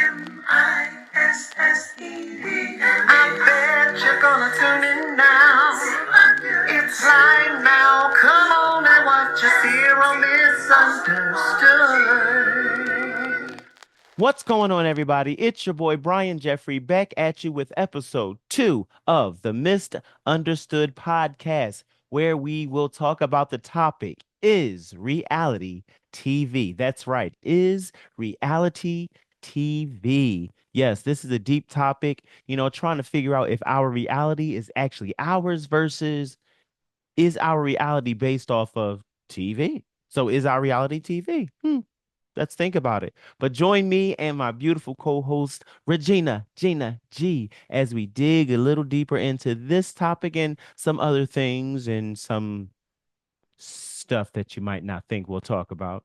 I bet you're gonna tune in now. It's live now. Come on and watch us here on Misunderstood. What's going on, everybody? It's your boy Brian Jeffrey back at you with episode 2 of the Misunderstood podcast, where we will talk about the topic: is reality TV? That's right, is reality TV? Yes, this is a deep topic, trying to figure out if our reality is actually ours versus is our reality based off of TV? So is our reality TV? Let's think about it. But join me and my beautiful co-host Gina G, as we dig a little deeper into this topic and some other things and some stuff that you might not think we'll talk about.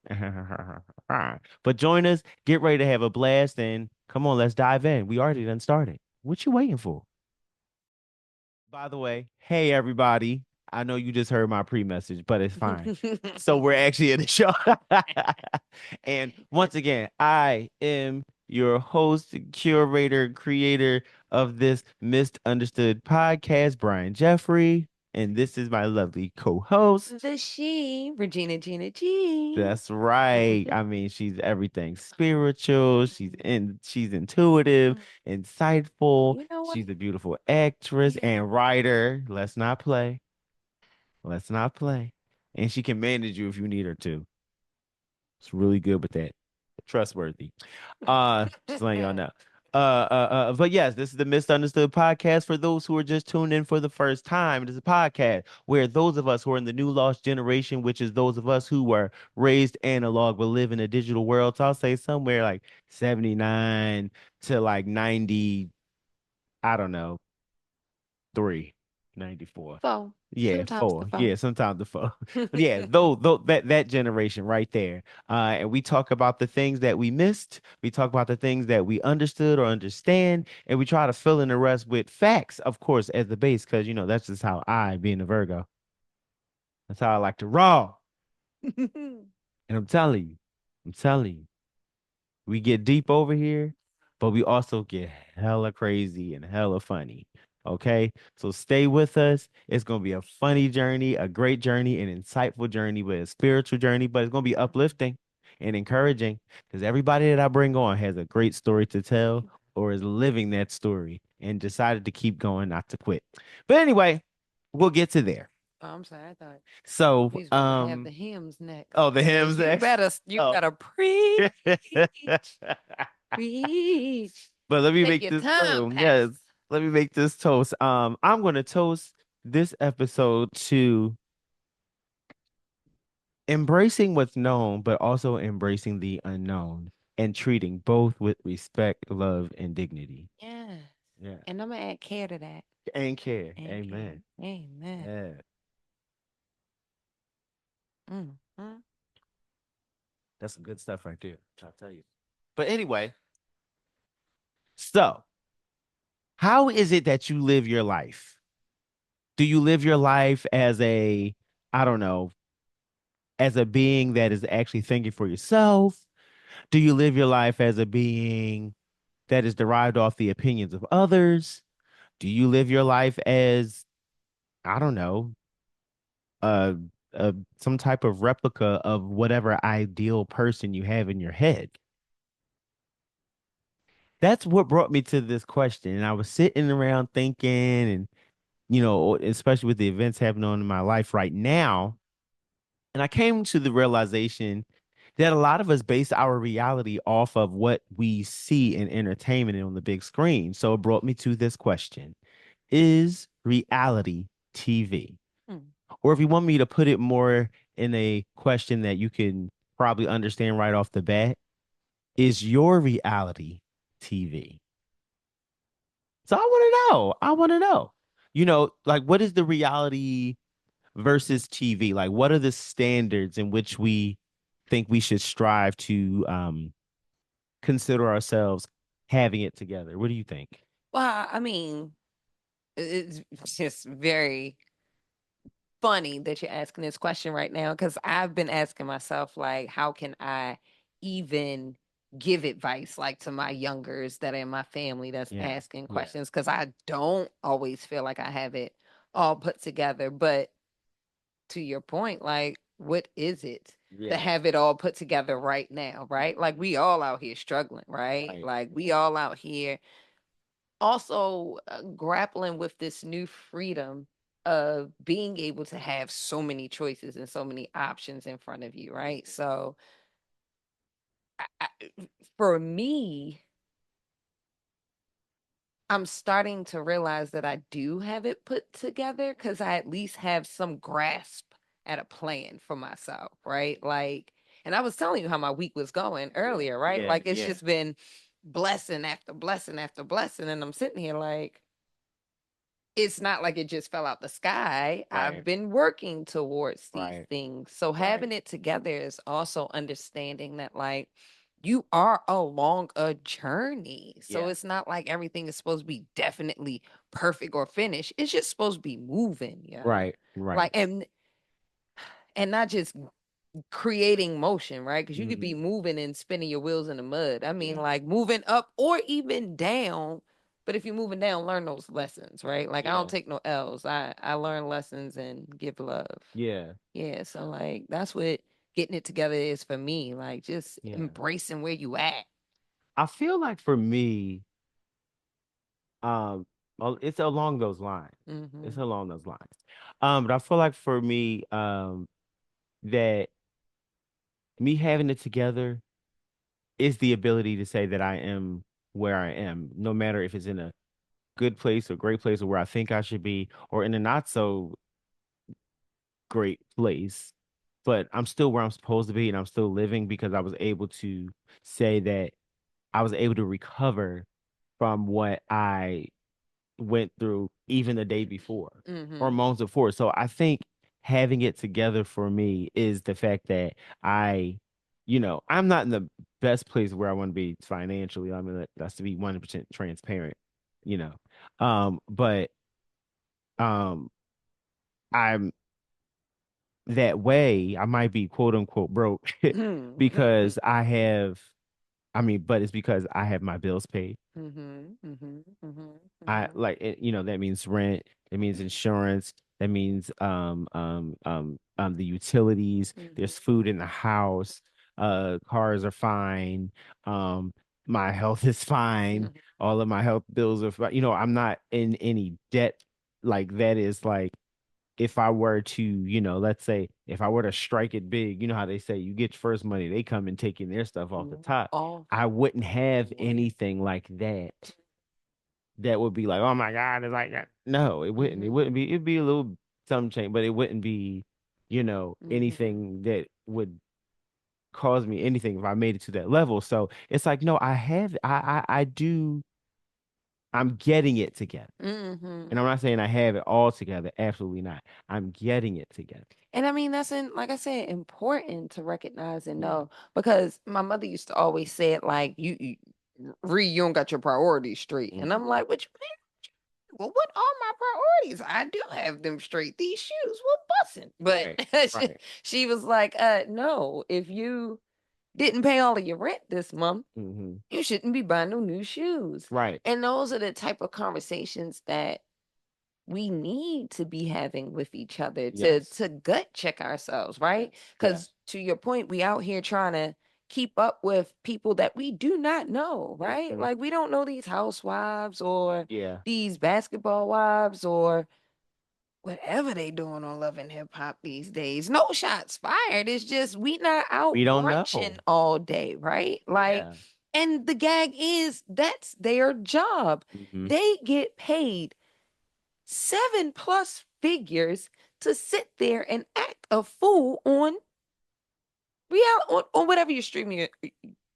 But join us, get ready to have a blast, and come on, let's dive in. We already done started. What you waiting for? By the way, hey everybody. I know you just heard my pre-message, but it's fine. So we're actually in the show. And once again, I am your host, curator, creator of this misunderstood podcast, Brian Jeffrey. And this is my lovely co-host. The she, Regina Gina G. That's right. I mean, she's everything spiritual. She's intuitive, insightful. You know what? She's a beautiful actress and writer. Let's not play. Let's not play. And she can manage you if you need her to. It's really good with that. Trustworthy. Just letting y'all know. But yes, this is the Misunderstood podcast for those who are just tuned in for the first time. It is a podcast where those of us who are in the new lost generation, which is those of us who were raised analog but live in a digital world. So I'll say somewhere like 79 to like 90, I don't know, 394. Four. Yeah, Sometimes four. the four. Yeah, sometimes the four. But yeah, though that generation right there. And we talk about the things that we missed. We talk about the things that we understood or understand, and we try to fill in the rest with facts, of course, as the base, because that's just how I, being a Virgo, that's how I like to roll. And I'm telling you, we get deep over here, but we also get hella crazy and hella funny. Okay. So stay with us. It's going to be a funny journey, a great journey, an insightful journey, but a spiritual journey, but it's going to be uplifting and encouraging because everybody that I bring on has a great story to tell or is living that story and decided to keep going, not to quit. But anyway, we'll get to there. Oh, I'm sorry. I thought So, we was going to have the hymns next. oh, the hymns You next. better preach. Preach. But let me Take make your this time, toast. Yes, Pastor. let me make this toast. I'm gonna toast this episode to embracing what's known, but also embracing the unknown and treating both with respect, love, and dignity. Yeah. Yeah. And I'm going to add care to that. And care. And Amen. care. Amen. Yeah. Mm-hmm. That's some good stuff right there. I'll tell you. But anyway, so how is it that you live your life? Do you live your life as I don't know, as a being that is actually thinking for yourself? Do you live your life as a being that is derived off the opinions of others? Do you live your life as, I don't know, uh, some type of replica of whatever ideal person you have in your head? That's what brought me to this question. And I was sitting around thinking, and, especially with the events happening on in my life right now. And I came to the realization that a lot of us base our reality off of what we see in entertainment and on the big screen. So it brought me to this question: is reality TV? Or if you want me to put it more in a question that you can probably understand right off the bat, is your reality TV? So I want to know. I want to know. Like, what is the reality versus TV? Like, what are the standards in which we think we should strive to consider ourselves having it together? What do you think? Well, I mean, it's just very funny that you're asking this question right now because I've been asking myself, like, how can I even give advice like to my youngers that are in my family that's Yeah. asking Yeah. questions because I don't always feel like I have it all put together. But to your point, like, what is it to Yeah. have it all put together right now, right? Like, we all out here struggling, right? Right. Like, we all out here also grappling with this new freedom of being able to have so many choices and so many options in front of you, right? So, I, for me, I'm starting to realize that I do have it put together because I at least have some grasp at a plan for myself, right? Like, and I was telling you how my week was going Yeah. earlier, right? Yeah. Like, it's Yeah. just been blessing after blessing after blessing. And I'm sitting here like, it's not like it just fell out the sky. I've Right. been working towards these Right. things. So Right. having it together is also understanding that like you are along a journey. So Yeah. it's not like everything is supposed to be definitely perfect or finished. It's just supposed to be moving, yeah. Right. Right. Like and not just creating motion, right? Because you could Hmm. be moving and spinning your wheels in the mud. I mean, Yeah. like moving up or even down. But if you're moving down, learn those lessons, right? Like I don't Yeah. take no L's. I learn lessons and give love. Yeah. Yeah. So like that's what getting it together is for me. Like just Yeah. embracing where you at. I feel like for me, well, it's along those lines. It's Mm-hmm. along those lines. But I feel like for me, that me having it together is the ability to say that I am where I am, no matter if it's in a good place or great place or where I think I should be, or in a not so great place. But I'm still where I'm supposed to be and I'm still living because I was able to say that I was able to recover from what I went through even the day before or Mm-hmm. moments before. So I think having it together for me is the fact that I, I'm not in the best place where I want to be financially. I mean, that's to be 100% transparent, you know. But um I'm that way. I might be quote unquote broke Mm-hmm. because but it's because I have my bills paid. Mm-hmm. Mm-hmm. Mm-hmm. I Mm-hmm. like it, that means rent, that means insurance, that means the utilities, there's food in the house, cars are fine, um, my health is fine, Mm-hmm. all of my health bills are fine. I'm not in any debt like that is like if I were to, let's say if I were to strike it big, you know how they say you get your first money, they come and taking their stuff off the top. Off. I wouldn't have anything like that would be like, oh my God, it's like that. No, it wouldn't. It Mm-hmm. wouldn't be. It'd be a little some change, but it wouldn't be, Mm-hmm. anything that would cause me anything if I made it to that level. So it's like, no, I have, I do. I'm getting it together, Mm-hmm. and I'm not saying I have it all together. Absolutely not. I'm getting it together. And I mean, that's like I said, important to recognize and Yeah. know because my mother used to always say it like, you don't got your priorities straight. And I'm Mhm. like, what you mean? Well, what are my priorities? I do have them straight. These shoes were busting. Right. But Right. she was like, no, if you didn't pay all of your rent this month, Hmm. you shouldn't be buying no new shoes. Right. And those are the type of conversations that we need to be having with each other to Yes. gut check ourselves, right? Yes. Because Yes. to your point, we out here trying to keep up with people that we do not know, right? Hmm. Like we don't know these housewives or Yeah. these basketball wives or whatever they doing on Love and Hip Hop these days. No shots fired. It's just we not out We don't brunching know. all day, right? Like, Yeah. and the gag is that's their job. Hmm. They get paid 7+ figures to sit there and act a fool on on whatever you're streaming,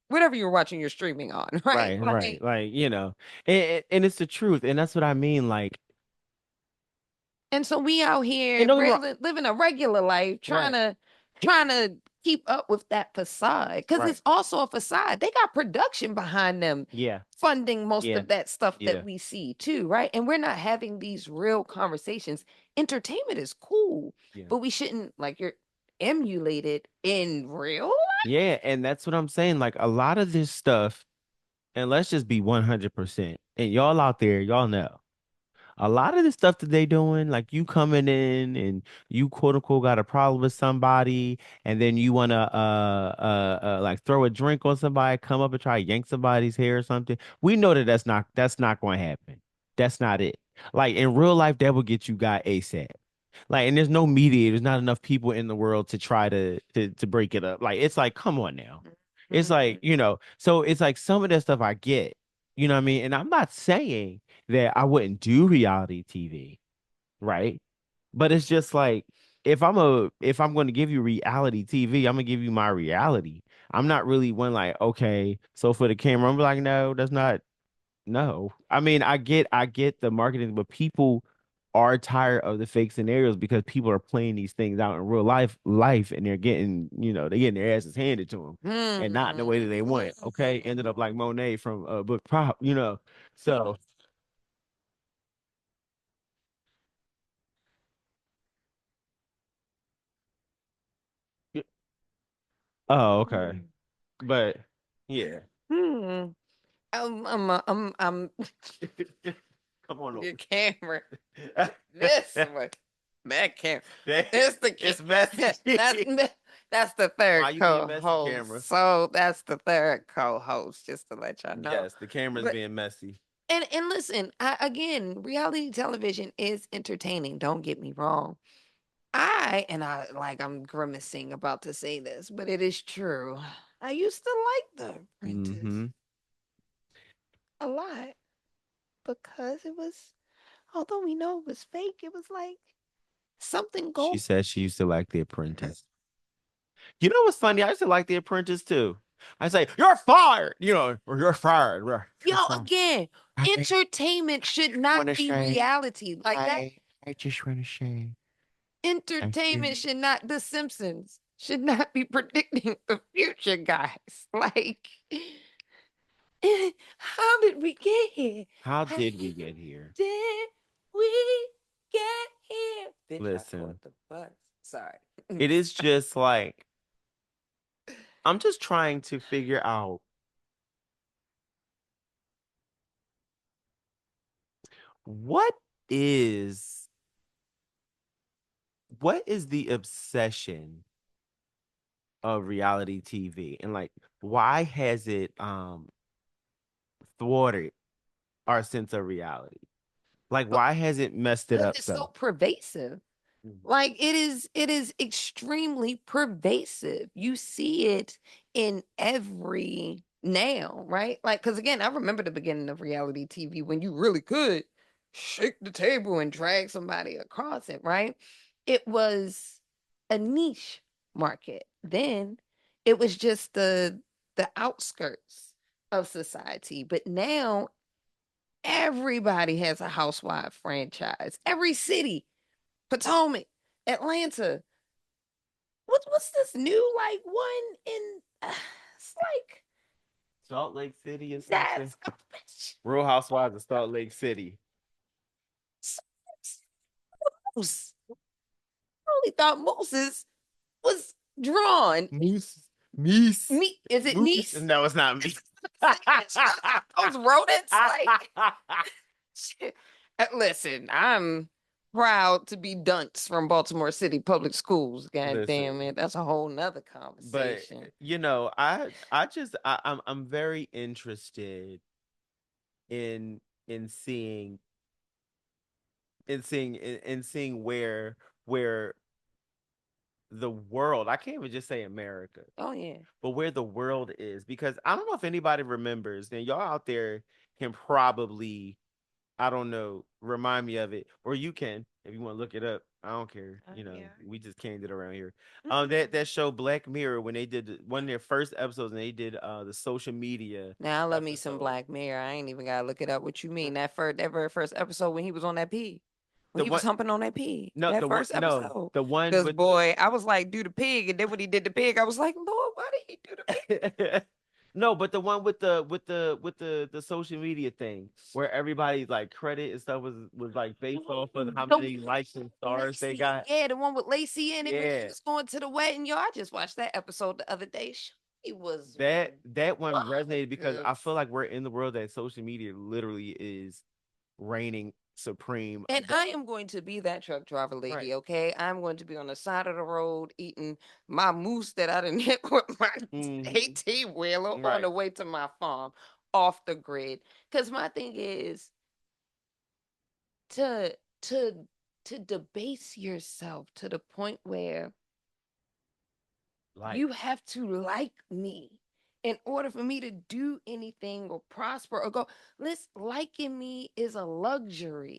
whatever you're watching, you're streaming on, right? Right. Right. Like, Like, and it's the truth. And that's what I mean. Like, and so we out and here don't get me wrong. living a regular life, Right. trying to keep up with that facade because Right. it's also a facade. They got production behind them Yeah. funding most Yeah. of that stuff that Yeah. we see too, right? And we're not having these real conversations. Entertainment is cool, Yeah. but we shouldn't like you're emulated in real life. Yeah, and that's what I'm saying. Like a lot of this stuff, and let's just be 100%. And y'all out there, y'all know. A lot of the stuff that they doing, like you coming in and you quote unquote got a problem with somebody, and then you wanna like throw a drink on somebody, come up and try to yank somebody's hair or something. We know that that's not going to happen. That's not it. Like in real life, that will get you got ASAP. Like, and there's no media, there's not enough people in the world to try to break it up. Like, it's like, come on now. It's like, Mhm. so it's like some of that stuff I get, you know what I mean? And I'm not saying that I wouldn't do reality TV, right? But it's just like if I'm going to give you reality TV, I'm gonna give you my reality. I'm not really one like, okay, so for the camera, I'm like, no, that's not no. I mean, I get the marketing, but people are tired of the fake scenarios because people are playing these things out in real life and they're getting their asses handed to them and not in the way that they want. Okay, ended up like Monet from Book Prop. So y- oh, okay. But yeah. Hmm. I'm Come on your over. camera. This one. That camera. That- It's the it's messy. that's the Why third you being messy, camera? co-host. So that's the third co-host, just to let y'all know. Yes, the camera's But being messy. and listen, again, reality television is entertaining. Don't get me wrong. I'm grimacing about to say this, but it is true. I used to like The Apprentice Mm-hmm. a lot because it was, although we know it was fake, it was like something She go. said she used to like The Apprentice. You know what's funny? I used to like The Apprentice too. I say, "You're fired," or "You're fired." Yo, You're fired. again, I entertainment should want to not be say, reality. Like that, I just want to say, I entertainment feel- should not, The Simpsons should not be predicting the future, guys. Like, how did we get here? how How did we get here? did we get here? Bitch, I Listen, caught the bus. Sorry. it is just like I'm just trying to figure out what is what is the obsession of reality TV and like why has it thwarted our sense of reality? Like why has it messed it Because up it's so so? pervasive. Mhm. Like it is extremely pervasive. You see it in every now, right? Like cuz again, I remember the beginning of reality TV when you really could shake the table and drag somebody across it, right? It was a niche market. Then it was just the outskirts of society. But now everybody has a housewife franchise. Every city, Potomac, Atlanta. What's this new like one in? It's like Salt Lake City or something. that's a bitch. Real Housewives of Salt Lake City. Moose. I only thought Moses was drawn. Moose. Meese. Me is it Moose. Niece? No, it's not me. Those rodents, like shit. Listen, I'm proud to be dunce from Baltimore City Public Schools. God damn Listen, it, that's a whole nother but conversation. I'm very interested in in seeing in seeing where the world, I can't even just say America, Oh yeah. but where the world is, because I don't know if anybody remembers, and y'all out there can probably, I don't know, remind me of it, or you can if you want to look it up. I don't care. Yeah. We just can't it around here. Mhm. That show Black Mirror, when they did one of their first episodes, and they did the social media Now I love me some episode. Black Mirror. I ain't even gotta look it up. What you mean? That very first episode when he was on that pig. When The he was one, humping on that pig. no, That the one, first no, episode. the one Cause with boy, I was like, do the pig. And then when he did the pig, I was like, Lord, why did he do the pig? No, but the one with the social media thing where everybody's like credit and stuff was like based off of how The many likes and stars they Lacey, got. yeah, the one with Lacey in it when she Yeah. was going to the wedding. Yo, I just watched that episode the other day. She was That one resonated because I gorgeous. feel like we're in the world that social media literally is reigning supreme. And I am going to be that truck driver Right. lady, okay? I'm going to be on the side of the road eating my moose that I didn't hit with my Hmm. 18 wheeler on Right. the way to my farm off the grid. Because my thing is to to to debase yourself to the point where Like, you have to like me in order for me to do anything or prosper or go. Listen, liking me is a luxury.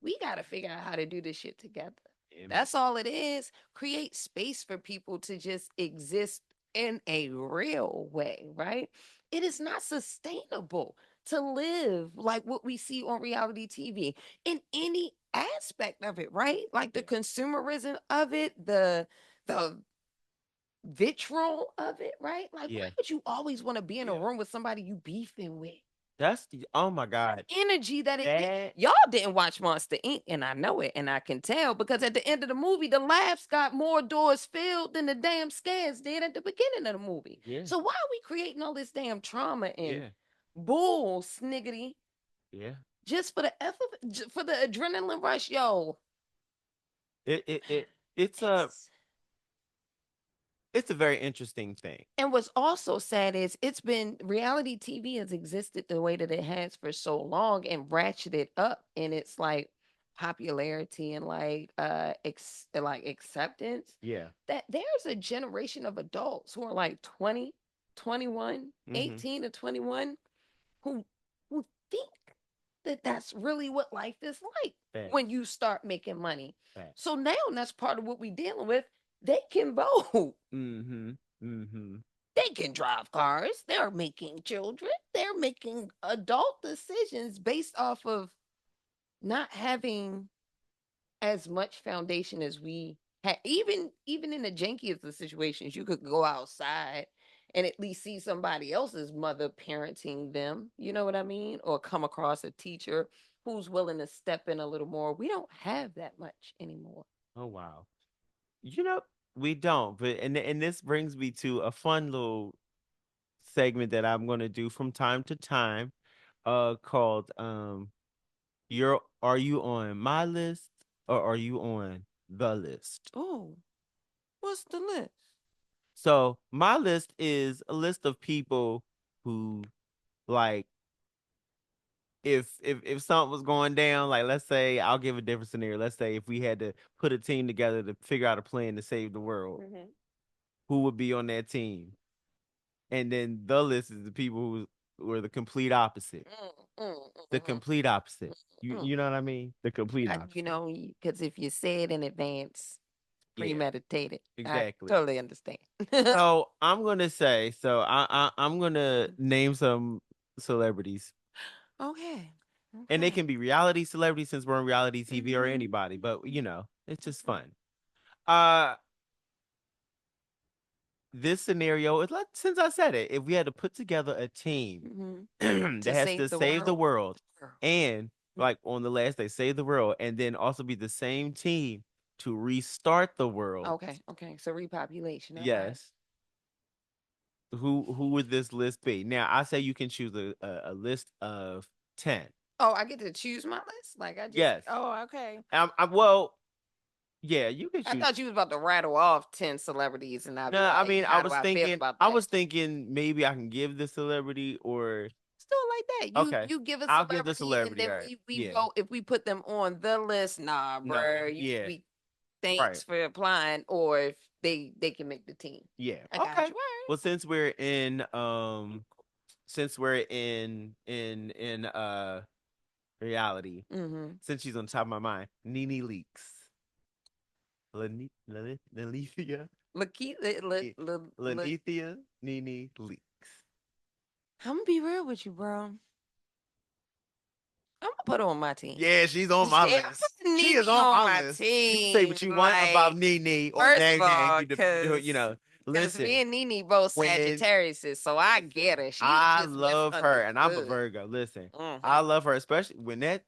We got to figure out how to do this shit together. im- That's all it is. Create space for people to just exist in a real way, right? It is not sustainable to live like what we see on reality TV in any aspect of it, right? Like the yeah. consumerism of it, the vitriol of it, right? Like, why Yeah. would you always want to be in a Yeah. room with somebody you beefing with? That's the oh my God. Energy that it did. That Y'all didn't watch Monster Inc. And I know it, and I can tell because at the end of the movie, the laughs got more doors filled than the damn scares did at the beginning of the movie. yeah. So why are we creating all this damn trauma and Yeah. bull sniggity Yeah. just for the for the adrenaline rush? Yo, It it's a it's it's a very interesting thing. and what's also sad is it's been reality TV has existed the way that it has for so long and ratcheted up in its like popularity and like like acceptance Yeah. that there's a generation of adults who are like 20, 21, Mm-hmm. 18 to 21 who who think that that's really what life is like when Facts. you start making money. Facts. So now that's part of what we're dealing with. They can vote. Mm-hmm. Mm-hmm. They can drive cars. They're making children. They're making adult decisions based off of not having as much foundation as we had. Even in the jankiest of situations, you could go outside and at least see somebody else's mother parenting them. You know what I mean? Or come across a teacher who's willing to step in a little more. We don't have that much anymore. Oh wow. You know, we don't, but and this brings me to a fun little segment that I'm gonna do from time to time, called you're are you on my list or are you on the list? Oh, what's the list? So my list is a list of people who like if something was going down, like let's say I'll give a different scenario. Let's say if we had to put a team together to figure out a plan to save the world, Mm-hmm. who would be on that team? And then the list is the people who were the complete opposite. The Mm-hmm. complete opposite. You Mm-hmm. you know what I mean? The complete opposite. Because if you say it in advance, Yeah, premeditated, I exactly. totally understand. So I'm gonna say, so I'm gonna name some celebrities, Okay. and they Okay. can be reality celebrities since we're on reality TV or Mhm. anybody, but Mhm. it's just Okay. fun. Uh, this scenario is like since I said it, if we had to put together a team Mhm. that To has save to the save the world. world, Girl. and Mm. like on the last day save the world, and then also be the same team to restart the world. Okay. Okay. So repopulation. All right. Yes. Who would this list be? Now I say you can choose a list of 10. Oh, I get to choose my list. Like I just. Yes. Oh, okay. Well, yeah, you can I choose. thought you was about to rattle off 10 celebrities, and I'd be No, I like, mean, "How do I feel about I that?" was thinking maybe I can give the celebrity or Still like that. okay, You give a I'll give the celebrity, and celebrity. then All right. we Yeah. vote if we put them on the list. Nah, No. bruh. You Yeah. we Right. thanks for applying, or if they can make the team. Yeah. I got Okay. you. All Well, since we're in reality, right. Mm-hmm. since she's on top of my mind, Nene Leaks. Lenithia. Lenithia Nene Leaks. I'm gonna be real with you, bro. I'm gonna put her on my team. Yeah, she's on my Yeah, I'm list. putting She Nene is on on my my list. You can say team. what you want about Like, Nene or first of Nang Nang. all, You because Because me Listen, and Nene both when Sagittarius, so I get her. She's I just love her, and I'm a misunderstood. Virgo. Listen, I Hmm. love her, especially when that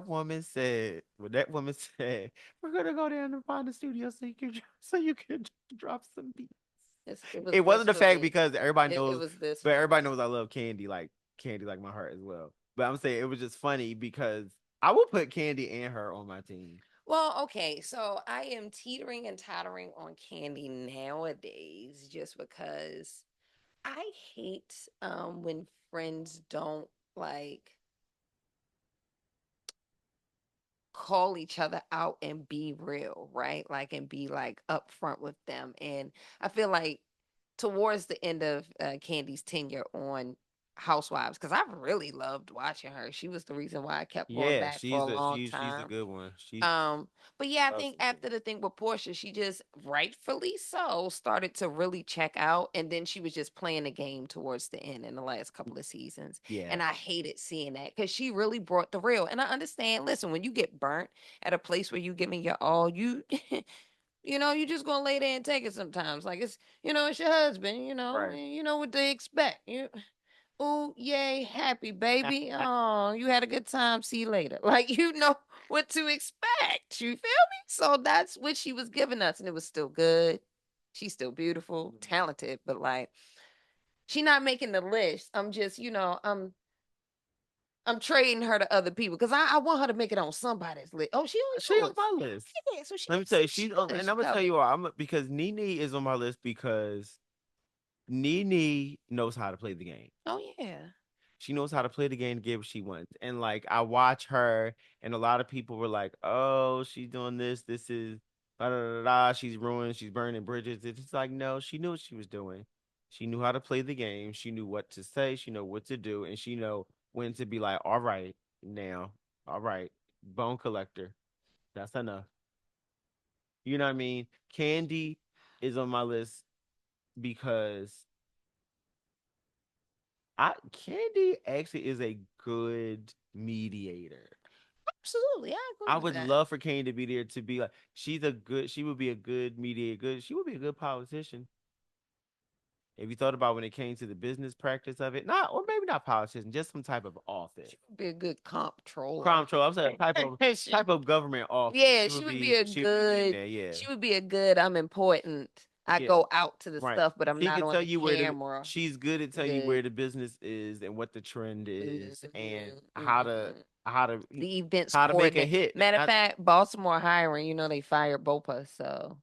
woman said we're gonna go down and find the studio so you can so you can drop some beats. It was It this wasn't the for fact me. because everybody It knows, was this but for everybody me. knows I love Candy like my heart as well. But I'm saying it was just funny because I would put Candy and her on my team. Well, okay, so I am teetering and tottering on Candy nowadays just because I hate when friends don't like call each other out and be real, right? Like and be like upfront with them. And I feel like towards the end of Candy's tenure on Housewives, because I really loved watching her. She was the reason why I kept going Yeah, back for a long she's a time. good one. She Um, but yeah, I loves think some after the thing with Portia, she just rightfully so started to really check out, and then she was just playing the game towards the end in the last couple of seasons, Yeah, and I hated seeing that because she really brought the real. And I understand. Listen, when you get burnt at a place where you giving your all, you you just gonna lay there and take it sometimes. Like it's your husband, right. and you know what they expect. Oh, yay, happy baby. Oh, you had a good time. See you later. Like, you know what to expect. You feel me? So that's what she was giving us, and it was still good. She's still beautiful, talented, but like she not making the list. I'm just, I'm trading her to other people because I want her to make it on somebody's list. Oh, she She on on yours. my list. Yeah, so she Let me tell see you, she she's on, good. and She I'm gonna tell covered. you why. Because Nene is on my list because Nene knows how to play the game. Oh yeah. She knows how to play the game to get what she wants. And like I watch her, and a lot of people were like, "Oh, she's doing this. This is da da da da. She's ruined. She's burning bridges." It's just like no, she knew what she was doing. She knew how to play the game. She knew what to say. She knew what to do, and she know when to be like, "All right, now, all right, bone collector. That's enough." You know what I mean? Candy is on my list because I Candy actually is a good mediator. Absolutely. I agree I with would that. love for Candy to be there to be like she would be a good mediator, she would be a good politician. If you thought about when it came to the business practice of it, not or maybe not politician, just some type of office. She would be a good comptroller. Control, I'm saying She type of government office. Yeah, she would be a She would be in good there, yeah. she would be a good, I'm important. I Yeah. go out to the Right. stuff, but I'm She not can on tell the you camera. she's good at telling you where Good. the business is and what the trend is and Mhm, mhm. how to The events how to make a coordinate. hit. Matter of Not fact, Baltimore hiring, they fired Bopa, so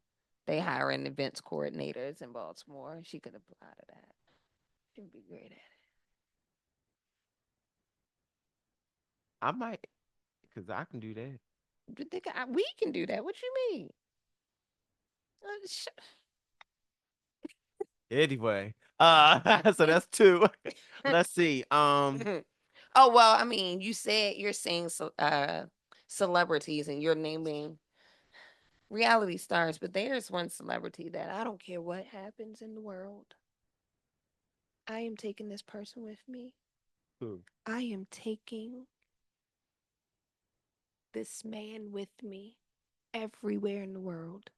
they hiring events coordinators in Baltimore. She could apply to that. She would be great at I might because I can do that. it. We can do that. What you mean? Anyway, so that's two. Let's see. Oh well, I mean, you said you're saying so celebrities and you're naming reality stars, but there's one celebrity that I don't care what happens in the world. I am taking this person with me. Who? I am taking this man with me everywhere in the world.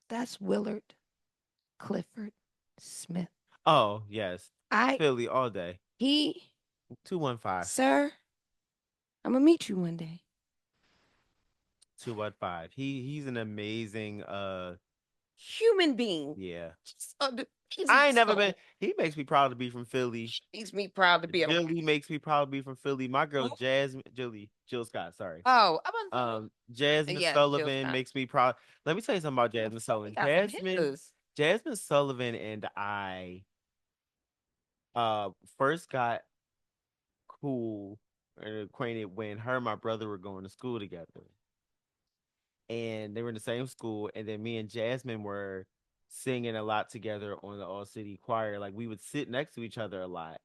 That's Willard Clifford Smith. Oh yes, I Philly all day. he 215. Sir, I'm gonna meet you one day. 215. He's an amazing Human being. yeah. Just an amazing I ain't never been. soul. He makes me proud to be from Philly. Makes me proud to be a Jilly makes me proud to be from Philly. My girl Jasmine, Jill Scott, sorry. Oh, I'm about to say, Jasmine yes, Jill Sullivan Scott. makes me proud. Let me tell you something about Oh, Jasmine we Sullivan. got some hitters. Jasmine Sullivan and I first got cool and acquainted when her and my brother were going to school together. And they were in the same school, and then me and Jasmine were singing a lot together on the All City Choir. Like we would sit next to each other a lot.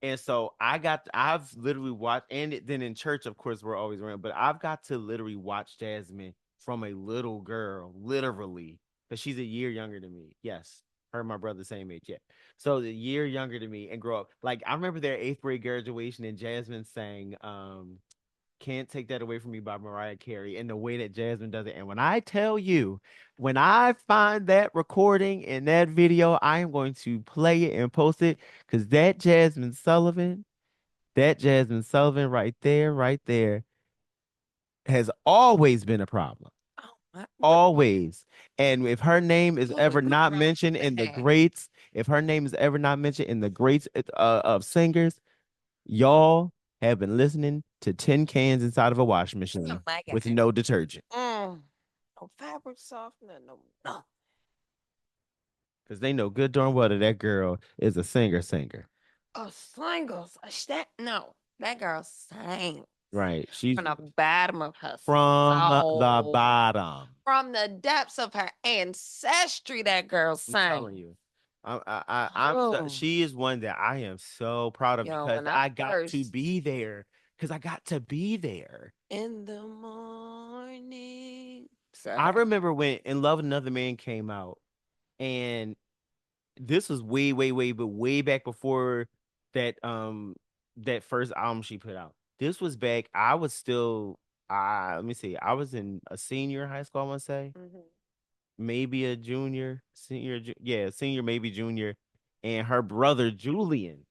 And so I've literally watched, and then in church, of course, we're always around, but I've got to literally watch Jasmine from a little girl, literally, because she's a year younger than me. Yes, her and my brother, same age, yeah. So the year younger than me and grow up. Like I remember their eighth grade graduation, and Jasmine sang Can't Take That Away From Me by Mariah Carey and the way that Jasmine does it. And when I tell you, when I find that recording and that video, I am going to play it and post it because that Jasmine Sullivan right there has always been a problem. Oh my, Always. And if her name is what was ever you not proud mentioned to in the have? greats, if her name is ever not mentioned in the greats of singers, y'all have been listening to tin cans inside of a washing Oh machine my with God. no detergent. No fabric softener, no. Because they know good darn well that that girl is a singer. A singles, a that no. That girl sang Right. She's from the bottom of her from the soul, bottom. from the depths of her ancestry. That girl I'm telling sang. you. Oh, She is one that I am so proud of yo, because when I I got to first be there. Because I got to be there. in the morning, I sir. remember when In Love with Another Man came out, and this was way back before that first album she put out. This was back. I was still let me see. I was in a senior in high school, I want to say. Mhm. Maybe a junior, yeah, senior, maybe junior. And her brother Julian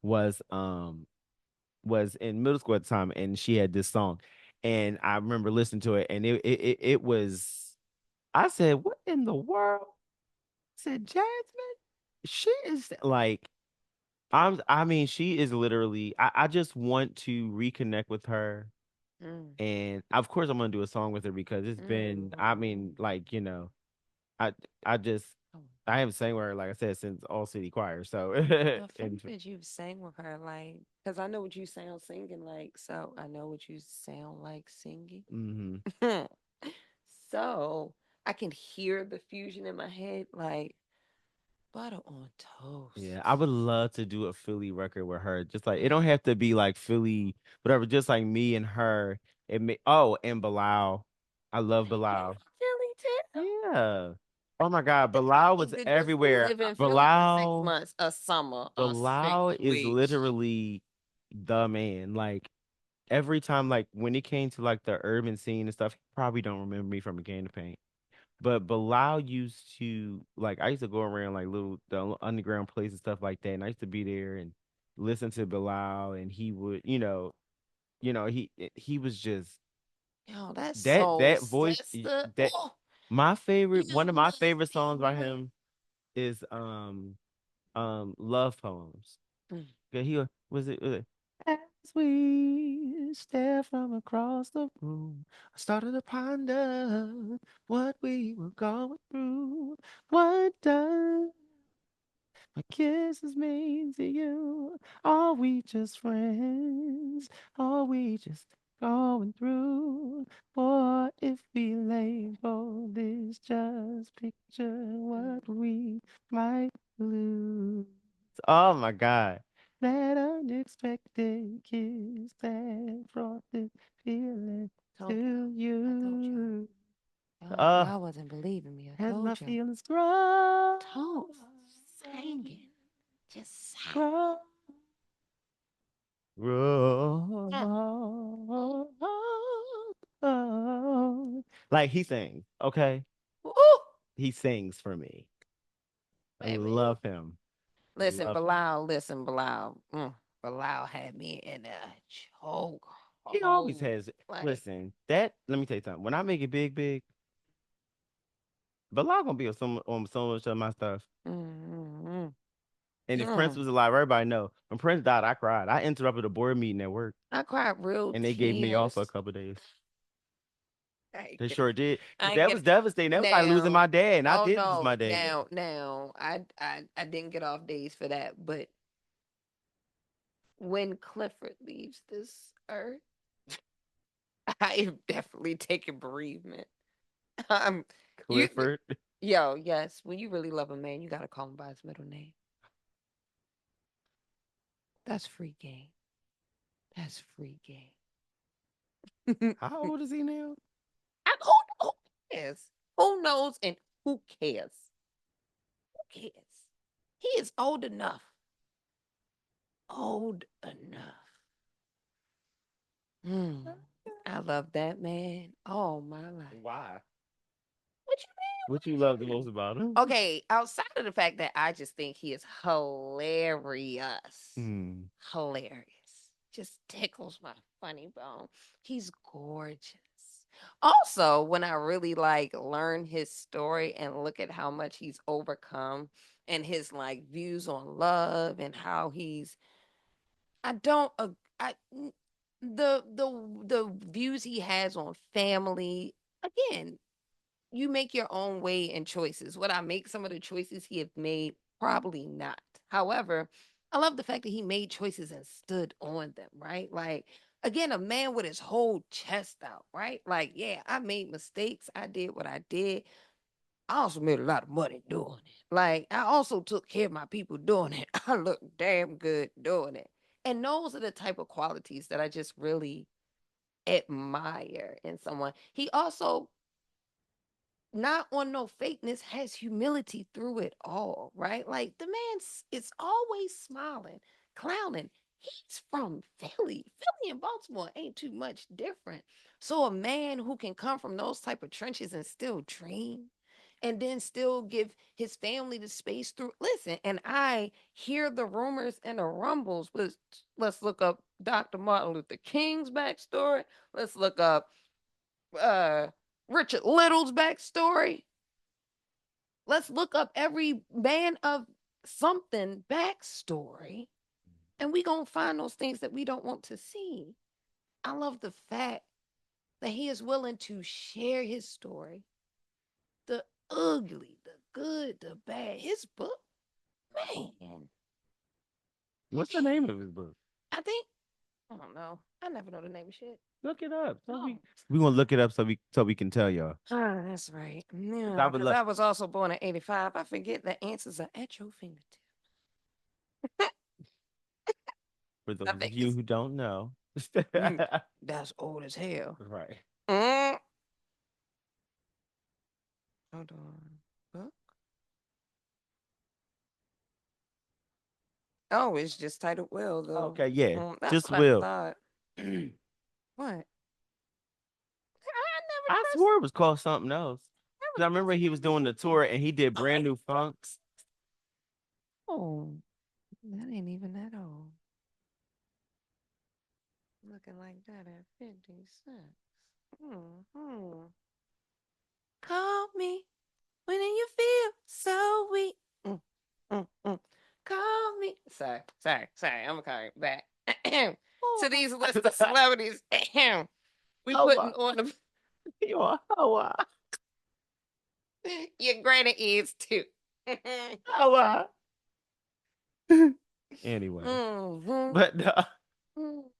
was in middle school at the time, and she had this song. And I remember listening to it, and it was I said, "What in the world?" I said, "Jasmine, she is like I mean, she is literally I just want to reconnect with her. Mm, And of course I'm gonna do a song with her because it's been, I mean, mm. like, I I just Oh, I haven't sang with her, like I said, since All City Choir. So the fact and that you sang with her, like, because I know what you sound singing like, so I know what you sound like singing. hmm So I can hear the fusion in my head, like butter on toast. yeah, I would love to do a Philly record with her. Just like it don't have to be like Philly, whatever, just like me and her. And Bilal. I love You Bilal. from Philly too? Yeah. Oh my God, Bilal was Did just everywhere. live in Philly for six Bilal, months, a summer, Bilal six is weeks. literally the man. Like every time, like when it came to like the urban scene and stuff, he probably don't remember me from a can of paint. But Bilal used to like I used to go around like little the underground places stuff like that, and I used to be there and listen to Bilal, and he would, he was just Yo, that soul that voice sister. that Oh, my you favorite one of my must favorite be songs by mine. him is Love Poems. Mm. Yeah, was it as we stare from across the room, I started to ponder what we were going through. What does my kisses mean to you? Are we just friends? Are we just going through? Or if we label this, just picture Mm. what we might lose. Oh my God. That unexpected kiss that brought this feeling Told y'all. to I told y'all. you. Y'all wasn't believing me. I Has my told y'all. feelings grown? Toast. Singing. Just sang. Grown. Mm. Like he sings, okay? Ooh, He sings for me. I baby. love him. Listen, Love him. Bilal. Listen, Bilal. Bilal had me in a choke He always hold. has. Like, Listen, that let me tell you something. When I make it big, Bilal gonna be on so much of my stuff. mm, mm, And if Prince mm. was alive, everybody know. When Prince died, I cried. I interrupted a board meeting at work, I cried real and they gave me off for a tears. couple days. I ain't They get it. sure did, I because ain't that get was it. devastating. That was like losing Now, my dad, and I oh did lose no, my dad. now, I didn't get off days for that. But when Clifford leaves this earth, I am definitely taking bereavement. Um, you, Clifford. yo, yes, when you really love a man, you gotta call him by his middle name. That's free game. That's free game. I How old is he now? who cares? Who knows and who cares? Who cares? He is old enough. old enough. Hmm. I love that man all my life. Why? What you What you love the most about him? Okay, outside of the fact that I just think he is hilarious. Hmm. Hilarious. Just tickles my funny bone. He's gorgeous. Also, when I really like learn his story and look at how much he's overcome and his like views on love and how he's I don't I the views he has on family again, you make your own way and choices. Would I make some of the choices he have made? Probably not. However, I love the fact that he made choices and stood on them, right? Like, again, a man with his whole chest out, right? Like, yeah, I made mistakes. I did what I did. I also made a lot of money doing it. Like, I also took care of my people doing it. I look damn good doing it. And those are the type of qualities that I just really admire in someone. He also not on no fakeness, has humility through it all, right? Like the man is always smiling, clowning. He's from Philly. Philly and Baltimore ain't too much different. So a man who can come from those type of trenches and still dream and then still give his family the space through listen, and I hear the rumors and the rumbles. Let's look up Dr. Martin Luther King's backstory. Let's look up uh Richard Little's backstory. Let's look up every man of something backstory, and we gonna find those things that we don't want to see. I love the fact that he is willing to share his story, the ugly, the good, the bad. His book, man. What's the name of his book? I think I don't know. I never know the name of shit. Look it up. So Oh, we gonna look it up so we can tell y'all. ah, that's right. 'Cause I Yeah, would because love I was also born in '85. I forget the answers are at your fingertips. for those I of think you who don't know. that's old as hell. Right. Mm. Hold on. Book? Oh, it's just titled Will, though. Okay, yeah. That's Just what I Will. thought. What? I never I trust. swore it was called something else. Cause Never I remember he was doing the tour and he did brand new funks. Oh, that ain't even that old. Looking like that at 56. Hmm. Call me when you feel so weak. Mm, mm. Call me. Sorry. I'm gonna call you back. To these list of celebrities, we Oh, putting on the you are. Oh, your granny is too. oh, anyway, Mhm. but Mhm.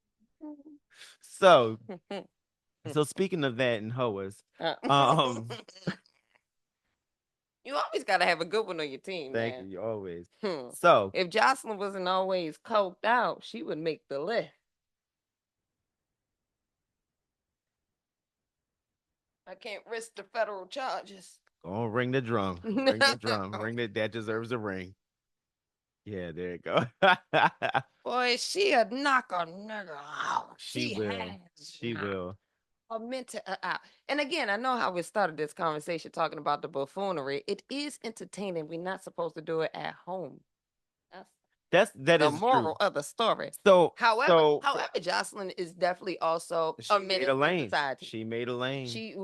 so speaking of that and hoas, Uh, um, you always got to have a good one on your team, thank you, man. you always. Hmm. So If Jocelyn wasn't always coked out, she would make the list. I can't risk the federal charges. go on, ring the drum, ring the drum, ring that deserves a ring. Yeah, there you go. Boy, she a knock a nigga out. She She will. has She not. will. A meant to out. And again, I know how we started this conversation talking about the buffoonery. It is entertaining. We're not supposed to do it at home. That's That the is true. moral of the story. So However, so however, Jocelyn is definitely also she a made menace a to lane. society. She made a lane. She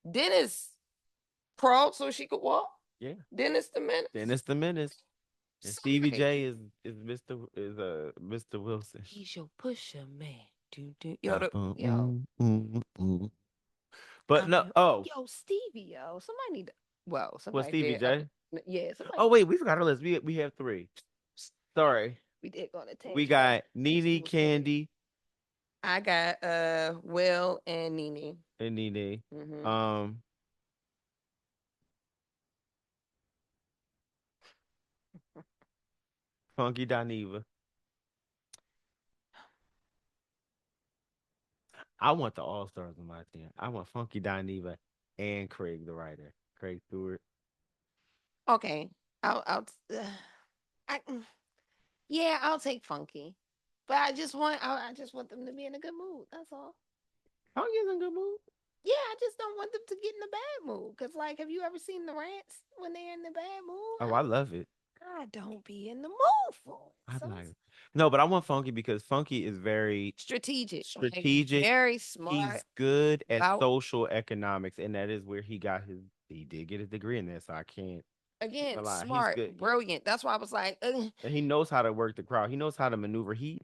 Dennis crawled so she could walk. Yeah. Dennis the menace. Dennis the Menace. And Stevie Sorry. J is Mr. Wilson. He's your pusher man. Yo, Uh, yo, mm. But no, yo, Stevie, yo. Somebody need to. Well, what somebody Stevie did. J? Yeah, somebody. Oh wait, we forgot our list. We have three. Sorry. We did go on a We tangent. got He Nene was great. Candy I got Will and Nene. and Nene. Hmm. Um Funky Dineva. I want the all stars on my team. I want Funky Dineva and Craig the writer. Craig Stewart. Okay, I'll I, Yeah, I'll take funky. But I just want them to be in a good mood. That's all. Funky's in good mood. Yeah, I just don't want them to get in a bad mood. Cause like, have you ever seen the rants when they're in the bad mood? Oh, I love it. I don't be in the mood for it. I So like it's it. No, but I want Funky because Funky is very strategic, like strategic. very smart He's good at about social economics, and that is where he got his. He did get his degree in there, so I can't again, lie. He's smart, good, brilliant. That's why I was like, ugh. and he knows how to work the crowd. He knows how to maneuver. He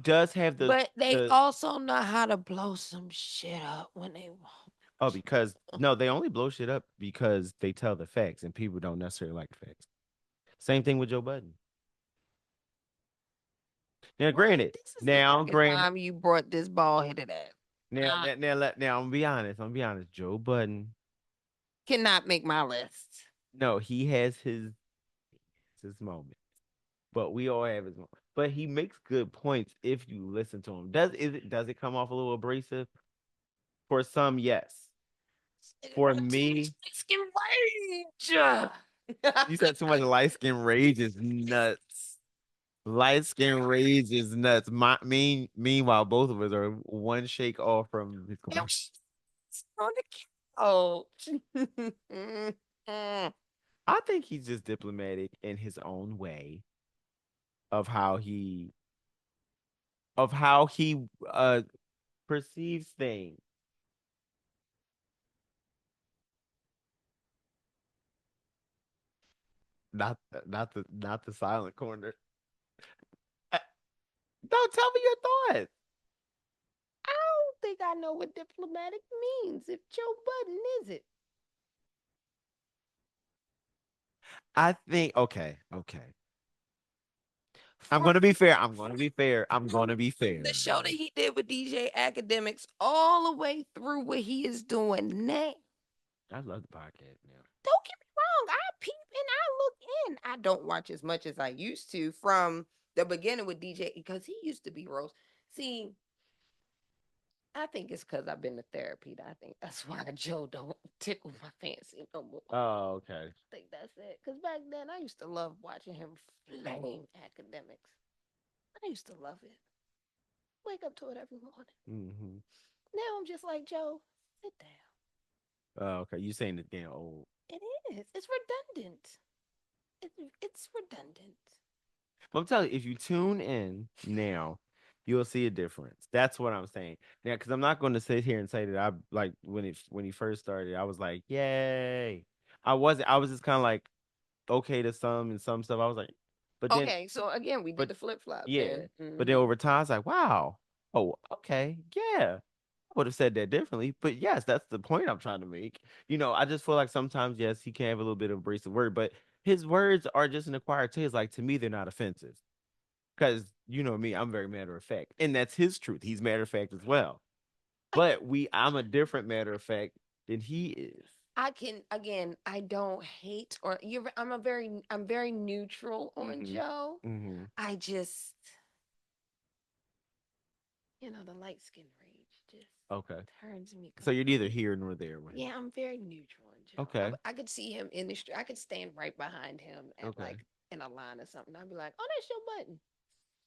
does have But they the also know how to blow some shit up when they want. oh because no, they only blow shit up because they tell the facts, and people don't necessarily like the facts. Same thing with Joe Budden. Now, Well, granted, this is the now second granted, time you brought this ball headed ass. now I now now, now I'm gonna be honest. I'm gonna be honest. Joe Budden, cannot make my list. no, he has his moment. But we all have his moment. But he makes good points if you listen to him. Does it come off a little abrasive? For some, yes. For me, Skin rage. you said too much light skin rage is nuts. Light skin rage is nuts. Meanwhile, both of us are one shake off from his It was on the couch. I think he's just diplomatic in his own way of how he perceives things. Not the silent corner. Uh, Don't tell me your thoughts. I don't think I know what diplomatic means. If Joe Budden is it? I think okay. I'm From gonna be fair. I'm gonna be fair. I'm gonna be the fair. show that he did with DJ Academics all the way through what he is doing now. I love the podcast now. Don't get me wrong. I peep and I look in. I don't watch as much as I used to from the beginning with DJ because he used to be Rose. See, I think it's because I've been to therapy. I think that's why Joe don't tickle my fancy no more. Oh, okay. I think that's it. Because back then I used to love watching him flame academics. I used to love it. Wake up to it every morning. Mm-hmm. Now I'm just like, Joe, sit down. Oh, okay. You saying it's getting old? It is. It's redundant. It's redundant. But I'm telling you, if you tune in now, you'll see a difference. That's what I'm saying. Now, because I'm not going to sit here and say that I like when he first started, I was like, yay. I wasn't. I was just kind of like okay to some and some stuff. I was like, but then, Okay, so again, we did but the flip flop yeah, then. but then over time, it's like, wow, oh, okay, yeah. I would have said that differently, but yes, that's the point I'm trying to make. I just feel like sometimes, yes, he can have a little bit of abrasive word, but his words are just an acquired taste. Like to me, they're not offensive because you know me, I'm very matter of fact, and that's his truth. He's matter of fact as well, but I'm a different matter of fact than he is. I can again. I don't hate or you're. I'm very neutral on Mm-hmm. Joe. Mm-hmm. I just the light skin rage just Okay, turns me so you're neither completely. here nor there with him. Yeah, I'm very neutral on Joe. Okay, I could see him in the street. I could stand right behind him at okay. like in a line or something. I'd be like, "Oh, that's your button."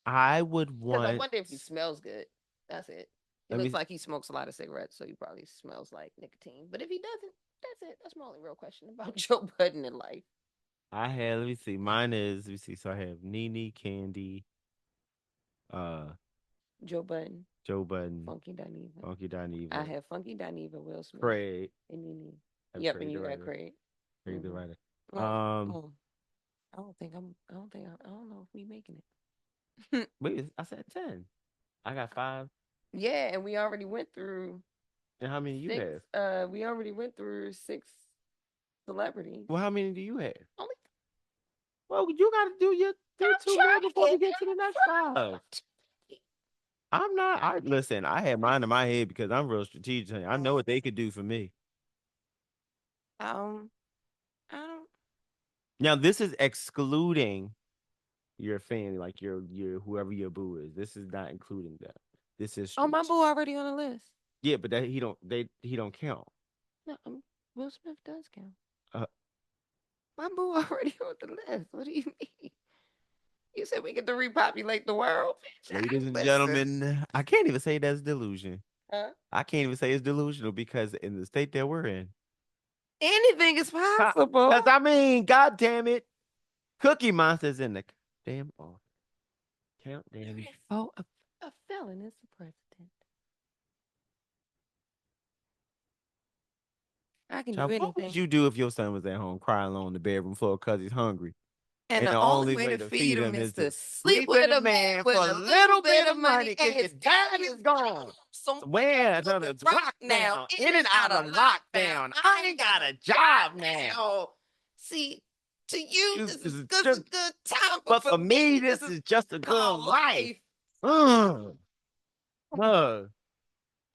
I would Because I want. wonder if he smells good. That's it. He Let looks me. like he smokes a lot of cigarettes, so he probably smells like nicotine. But if he doesn't, that's it. That's my only real question about Joe Budden in life. I had. Let me see. Mine is. Let me see. So I have Nene, Candy, uh, Joe Budden, Joe Budden, Funky Dineva. Funky I Dineva, have Funky Dineva, Will Smith, Craig. and Nene. I have Yep, and Craig the you got writer. Craig. Craig the Mm-hmm. writer. Well, oh, I don't think I'm. I don't think. I don't know if we making it. Wait, I said 10. I got 5. Yeah, and we already went through And how many you six. have? We already went through six celebrities. Well, how many do you have? Only Well, you got to do I'm 2 more before we trying. get to the next 5. I'm not. I listen. I had mine in my head because I'm real strategic. I know what they could do for me. Um, I don't. Now, this is excluding your family, like your whoever your boo is. This is not including them. This is Oh, my street. boo already on the list. Yeah, but that he don't count. No, Will Smith does count. Uh, My boo already on the list. What do you mean? You said we get to repopulate the world. Ladies and Listen. gentlemen, I can't even say that's delusion. Huh? I can't even say it's delusional because in the state that we're in. Anything is possible. Because I mean, god damn it. Cookie Monster's in the damn off. Count damn. Oh, a felon is the president. I can do Child, what would anything. you do if your son was at home crying alone on the bedroom floor because he's hungry? And And the the only only way way to to feed feed him him is is to to sleep with a man for with a a little bit of money, and and his his dad dad is is gone. somewhere Somewhere under under the the rock now, in and out of lockdown. I ain't got a job now. See, to you, this is just a good time, But for me, this is just a good called life. Mm. Uh,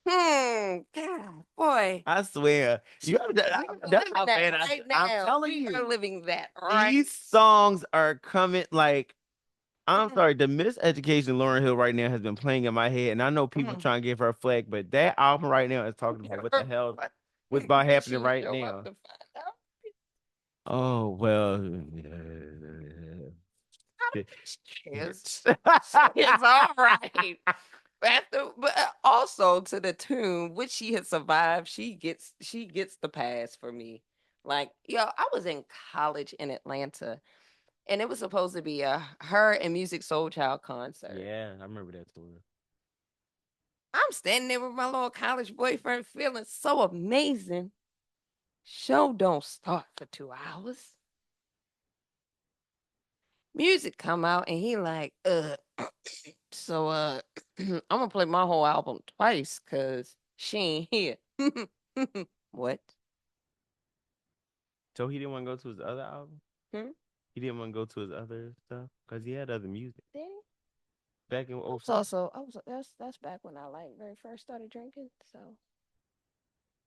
God, boy. I swear. You have that's how bad right I'm now. telling We are you. living that right. These songs are coming like I'm sorry, the miseducation of Lauryn Hill right now has been playing in my head, and I know people trying to give her flag, but that album right now is talking about what the hell what's about happening right now. Oh well, It's all right. But also to the tune, which she has survived, she gets the pass for me. Like, yo, I was in college in Atlanta, and it was supposed to be a her and Music Soul Child concert. Yeah, I remember that story. I'm standing there with my little college boyfriend, feeling so amazing. Show don't start for 2 hours. Music come out, and he like, so I'm gonna play my whole album twice because she ain't here. What? So he didn't want to go to his other album. Hmm? He didn't want to go to his other stuff because he had other music Danny? back in It's also I was that's back when I like very first started drinking. So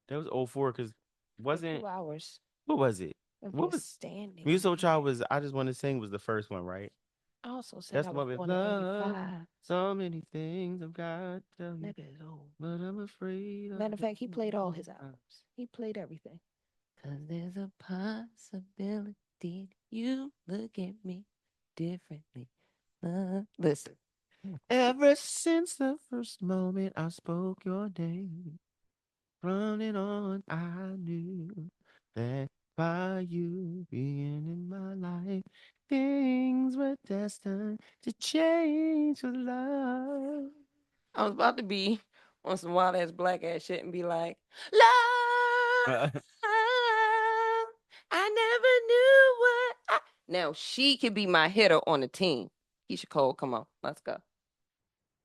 that was 04 because for wasn't 2 hours what was it? of What just was standing Muso there. Child was I just want to sing was the first one, right? I also said That's I the was one with born in love. 85. So many things I've got to tell you, Nigga is old. but I'm afraid of Matter of fact, he played all his the albums. He played everything. Cause there's a possibility you look at me differently. Listen. Ever since the first moment I spoke your name, from then on I knew that by you being in my life, things were destined to change for love. I was about to be on some wild ass black ass shit and be like, love, I never knew what I... Now she could be my hitter on the team. Keisha Cole, come on. Let's go.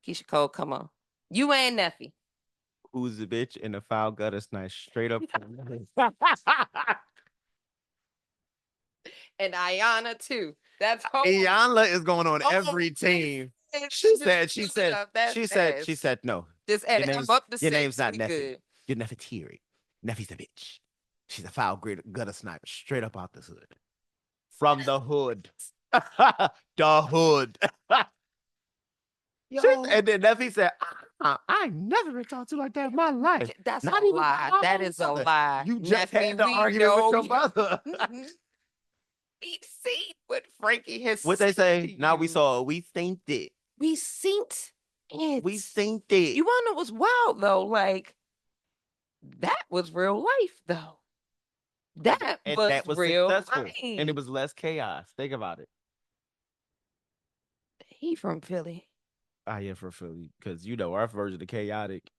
Keisha Cole, come on. You ain't Neffy. Who's the bitch in the foul gutter snipe straight up. And Ayana too. That's whole. Iyanla is going on Oh, every team. she that's She said, no. just Your edit. I'm name's up to your six. name's not We Neffy. good. You're Nefertiri. Neffy's a bitch. She's a foul gutter sniper straight up out the hood. From the hood. The hood. Yo, And then Neffy said, I never been talked to like that in my life. that's Not a even lie. my That own is a mother. lie. You just Neffy, had the we argument with know your you. mother. We see what Frankie has What they said say? to Now we you. saw it. We think it. We synced it. We think it. You wanna know what's wild though? Like, that was real life though. That And was that was real successful. life. And it was less chaos. Think about it. He from Philly. Ah, yeah, for Philly. Because, our version of chaotic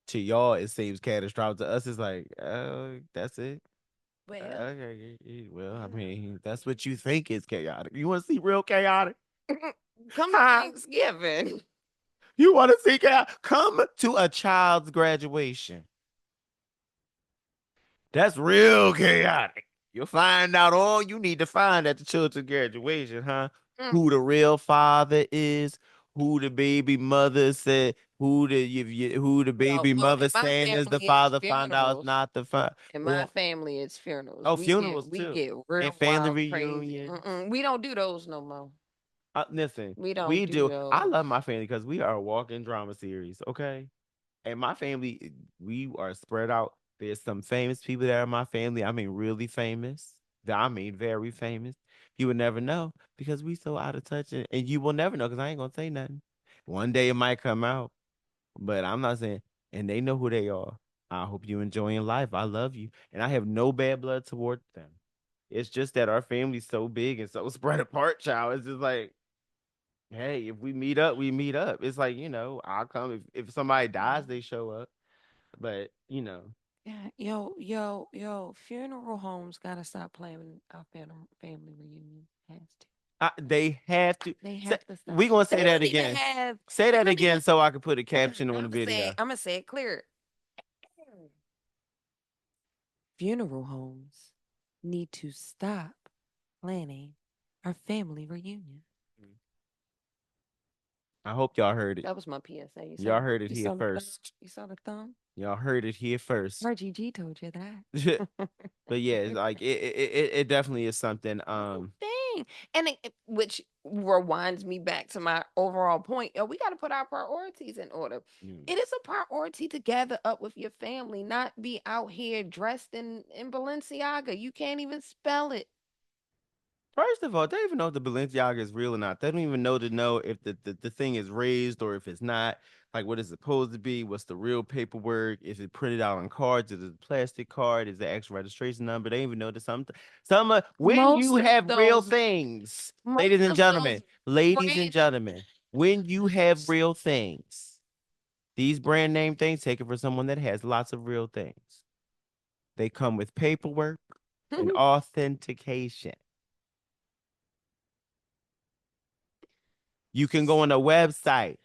to y'all, it seems catastrophic. To us, it's like, that's it. Well, Okay. Well, I mean, that's what you think is chaotic. You want to see real chaotic? come to Huh? Thanksgiving. You want to see chaotic? Come to a child's graduation. That's real chaotic. You'll find out all you need to find at the children's graduation, huh? Who the real father is, who the baby mother said, who the baby Well, mother in my saying is the family, it's father, found out it's funerals. not the father. In my family, it's funerals. Oh, We get funerals we too. get And real family wild, crazy. reunion. We don't do those no more. Listen, We don't we do do. I those. love my family because we are a walking drama series, okay? And my family, we are spread out. There's some famous people that are in my family. I mean, really famous. I mean, very famous. You would never know. because we so out of touch, and you will never know because I ain't gonna say nothing. One day it might come out, but I'm not saying, and they know who they are. I hope you enjoying life. I love you, and I have no bad blood toward them. It's just that our family's so big and so spread apart, child. It's just like, hey, if we meet up, we meet up. It's like, I'll come if somebody dies, they show up. But Yeah, yo, funeral homes gotta stop planning our family reunion. Has to. they have to They say, have to stop. we gonna They say that don't even again. have. Say They that don't even. again so I can put a caption on the I'm gonna say. video. I'm gonna say it clear. Funeral homes need to stop planning our family reunion. I hope y'all heard it. That was my PSA. You saw Y'all the heard it you here saw the thumb? first. You saw the thumb? Y'all heard it here first. RGG told you that. But yeah, it's like it definitely is something. Thing. And which rewinds me back to my overall point. We got to put our priorities in order. Mm. It is a priority to gather up with your family, not be out here dressed in Balenciaga. You can't even spell it. First of all, they don't even know if the Balenciaga is real or not. They don't even know if the thing is raised or if it's not. Like what it's supposed to be. What's the real paperwork? Is it printed out on cards? Is it a plastic card? Is the actual registration number? They don't even know that when you Most of have real those, things, most of those ladies and brand gentlemen, when you have real things, these brand name things, take it for someone that has lots of real things. They come with paperwork and authentication. You can go on a website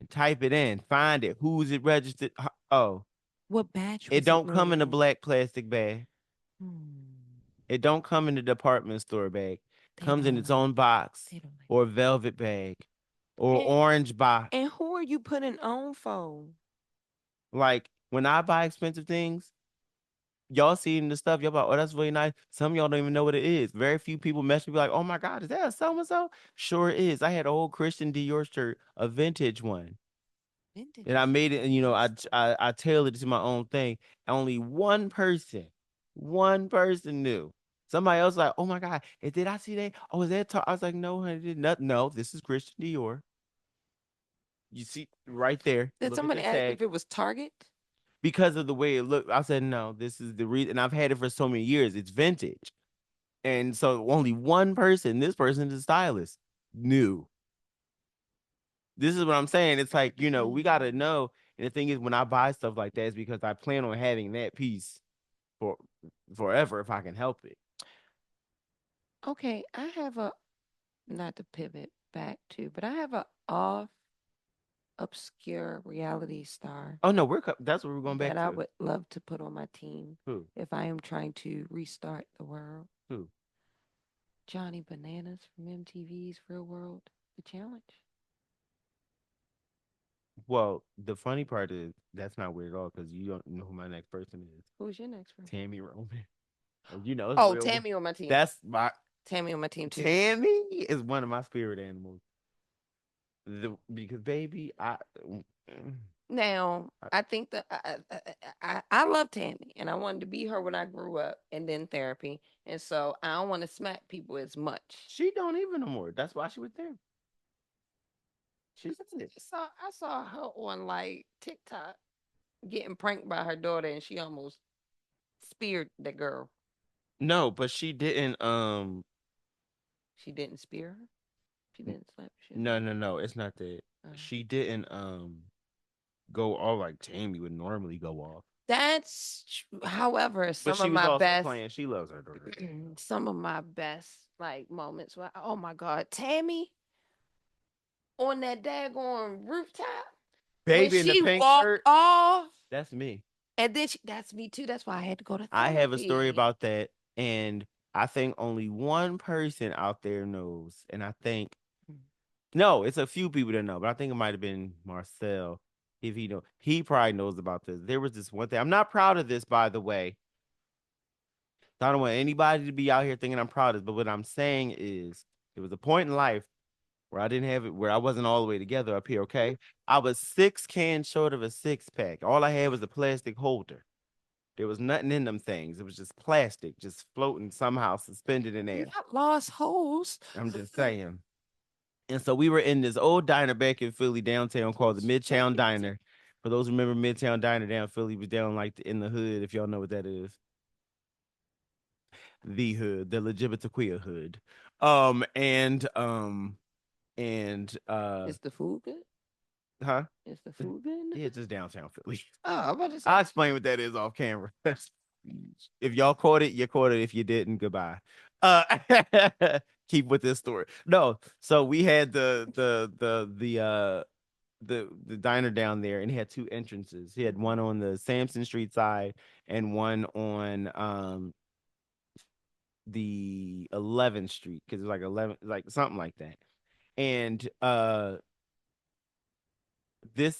and type it in, find it. Who's it registered? Oh, what batch it was it don't come made in a in? black plastic bag. Hmm. It don't come in the department store bag. They Comes in don't its like. own box They don't like. or velvet bag or And orange box. and who are you putting on for? Like when I buy expensive things, y'all seeing the stuff, y'all like, oh, that's really nice. Some of y'all don't even know what it is. Very few people mess me like, oh my God, is that a so and so? Sure it is. I had an old Christian Dior shirt, a vintage one. Vintage And I is made it, and nasty. I tailored it to my own thing. Only one person knew. Somebody else like, oh my God, did I see that? Oh, is that? I was like, no, honey, did not. No, this is Christian Dior. You see right there. Did Look at somebody the ask tag. if it was Target? Because of the way it looked, I said, no, this is the reason. And I've had it for so many years. It's vintage. And so only one person, this person is a stylist, knew. This is what I'm saying. It's like, we gotta know. And the thing is, when I buy stuff like that, it's because I plan on having that piece for forever if I can help it. Okay, I have a not to pivot back to, but I have a off obscure reality star Oh no, that's what we're going back that I to. would love to put on my team Who? if I am trying to restart the world. Who? Johnny Bananas from MTV's Real World The Challenge. Well, the funny part is that's not weird at all because you don't know who my next person is. Who's your next person? Tammy Roman. And it's Oh, real. Tammy on my team. That's my Tammy on my team too. Tammy is one of my spirit animals. Because baby, Now, I think that I love Tammy and I wanted to be her when I grew up and then therapy. And so I don't want to smack people as much. she don't even no more. That's why she was there. She's it. I saw her on like TikTok getting pranked by her daughter and she almost speared the girl. No, but she didn't. She didn't spear her. She didn't slap the shit No, no, no. It's not that. out of her. She didn't go all like Tammy would normally go off. However, But some she of was my also best, playing. She loves her daughter. some of my best like moments were, oh my God, Tammy on that daggone rooftop when Baby in the she pink walked shirt. off. That's me. And then that's me too. That's why I had to go to I have a story therapy. about that, and I think only one person out there knows, and I think no, it's a few people that know, but I think it might have been Marcel. If he know, he probably knows about this. There was this one thing. I'm not proud of this, by the way. I don't want anybody to be out here thinking I'm proud of this, but what I'm saying is there was a point in life where I didn't have it, where I wasn't all the way together up here, okay? I was 6 cans short of a six pack. All I had was a plastic holder. There was nothing in them things. It was just plastic, just floating somehow, suspended in air. Not lost holes. I'm just saying. And so we were in this old diner back in Philly downtown called the Midtown Diner. For those who remember Midtown Diner down Philly, was down like in the hood, if y'all know what that is. The hood, the LGBTQIA hood. And Is the food good? huh? Is the food good in the Yeah, hood? just downtown Philly. Oh, I'm about to say. I'll explain what that is off camera. If y'all caught it, you caught it. If you didn't, goodbye. Uh keep with this story. No, so we had the diner down there, and he had two entrances. He had one on the Sampson Street side and one on the 11th Street, because it's like 11, like something like that. And this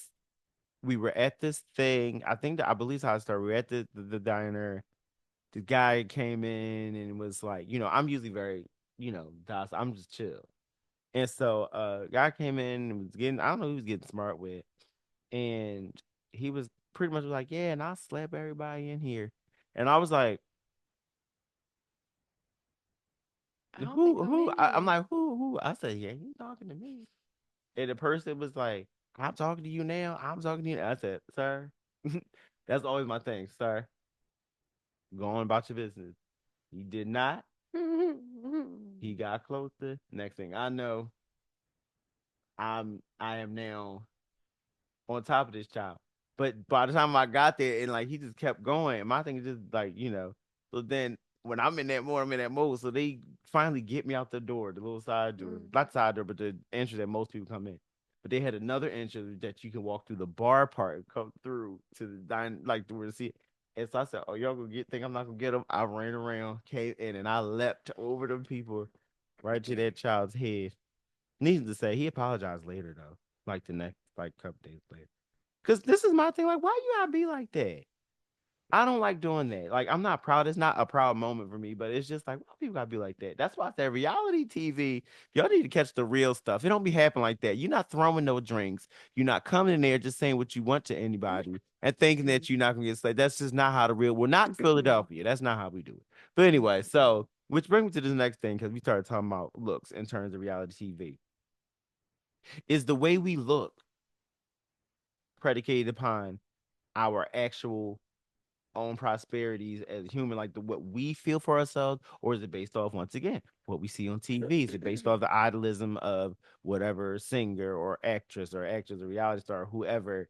we were at this thing. I think that I believe how it started. We were at the diner. The guy came in and was like, I'm usually very, docile. I'm just chill. And so guy came in and was getting, I don't know who he was getting smart with. And he was pretty much like, yeah, and I'll slap everybody in here. And I was like, I don't think I'm in I'm here. like, who? I said, yeah, you talking to me. And the person was like, I'm talking to you now. I'm talking to you. I said, sir, that's always my thing, sir. Go on about your business. He did not. He got closer. Next thing I know, I am now on top of this child. But by the time I got there, and like he just kept going, my thing is just like, So then when I'm in that mode, I'm in that mode. So they finally get me out the door, the little side door, not the side door, but the entrance that most people come in. But they had another entrance that you can walk through the bar part, and come through to the dine, like to where to see it. And so I said, "Oh, y'all gonna think I'm not gonna get them?" I ran around, came in, and I leapt over the people, right to that child's head. Needless to say, he apologized later though, like the next, like couple days later. Cause this is my thing. Like, why you gotta be like that? I don't like doing that. Like, I'm not proud. It's not a proud moment for me, but it's just like, why people gotta be like that? That's why I said reality TV. Y'all need to catch the real stuff. It don't be happening like that. You're not throwing no drinks. You're not coming in there just saying what you want to anybody and thinking that you're not gonna get slayed. That's just not how the real. We're not in Philadelphia. That's not how we do it. But anyway, so which brings me to this next thing, because we started talking about looks in terms of reality TV. Is the way we look predicated upon our actual own prosperities as human, like what we feel for ourselves, or is it based off, once again, what we see on TV? Is it based off the idolism of whatever singer or actress or reality star or whoever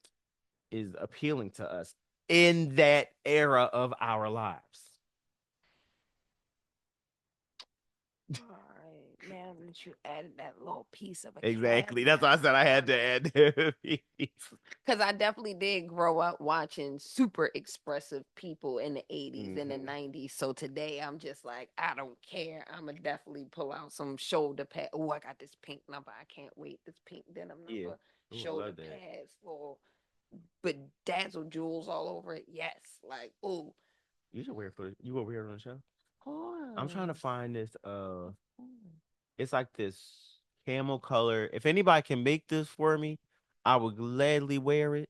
is appealing to us in that era of our lives? All right, now that you added that little piece of a Exactly. That's why I said I had to add that piece. because I definitely did grow up watching super expressive people in the 80s and the Mhm. 90s. So today I'm just like, I don't care. I'm going to definitely pull out some shoulder pad. Oh, I got this pink number. I can't wait. This pink denim Yeah. number. Ooh, I Shoulder love that. pads for bedazzled jewels all over it. Yes. Like, oh, You should wear it for you will wear it on the show. of I'm trying to course. find this Of course. it's like this camel color. If anybody can make this for me, I would gladly wear it.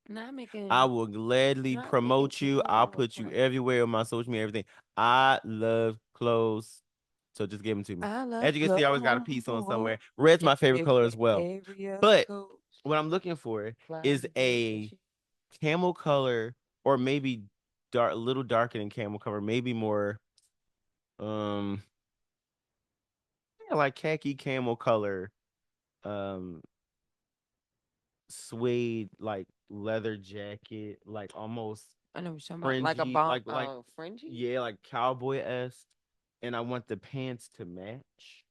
Not I making, will gladly not making promote too you. much I'll of a put you point. everywhere on my social media, everything. I love clothes. So just give them to me. I love As you can see, I always got a piece on clothes. somewhere. Red's my favorite color as well. Every other But coat. what I'm looking for Fly is the a bullshit. camel color, or maybe dark, a little darker than camel color, maybe more um yeah, like khaki camel color, um suede, like leather jacket, like almost I know what you're talking about. Like a fringy, bomb, like fringy. yeah, like cowboy-esque. And I want the pants to match.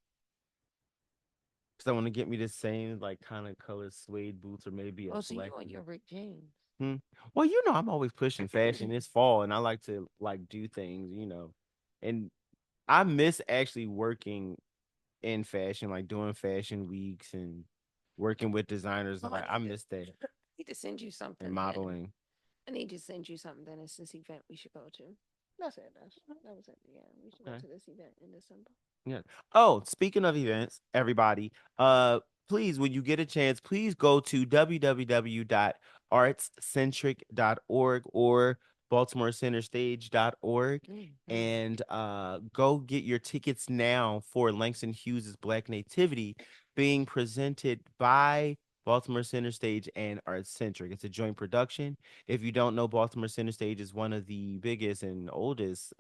Because I want to get me the same like kind of color suede boots, or maybe a Oh, so you black on one. your Rick James? Hmm. Well, I'm always pushing fashion. It's fall, and I like to like do things. And I miss actually working in fashion, like doing fashion weeks and working with designers. Oh, Like I miss that, need to send you and something then. modeling. I need to send you something then. It's this event we should go to. That's it. That was it. Yeah, we should go Okay. to this event in December. Yeah. Oh, speaking of events, everybody, please, when you get a chance, please go to www.artscentric.org, or baltimorecenterstage.org, Mhm. and go get your tickets now for Langston Hughes's Black Nativity being presented by Baltimore Center Stage and Artcentric. It's a joint production. If you don't know, Baltimore Center Stage is one of the biggest and oldest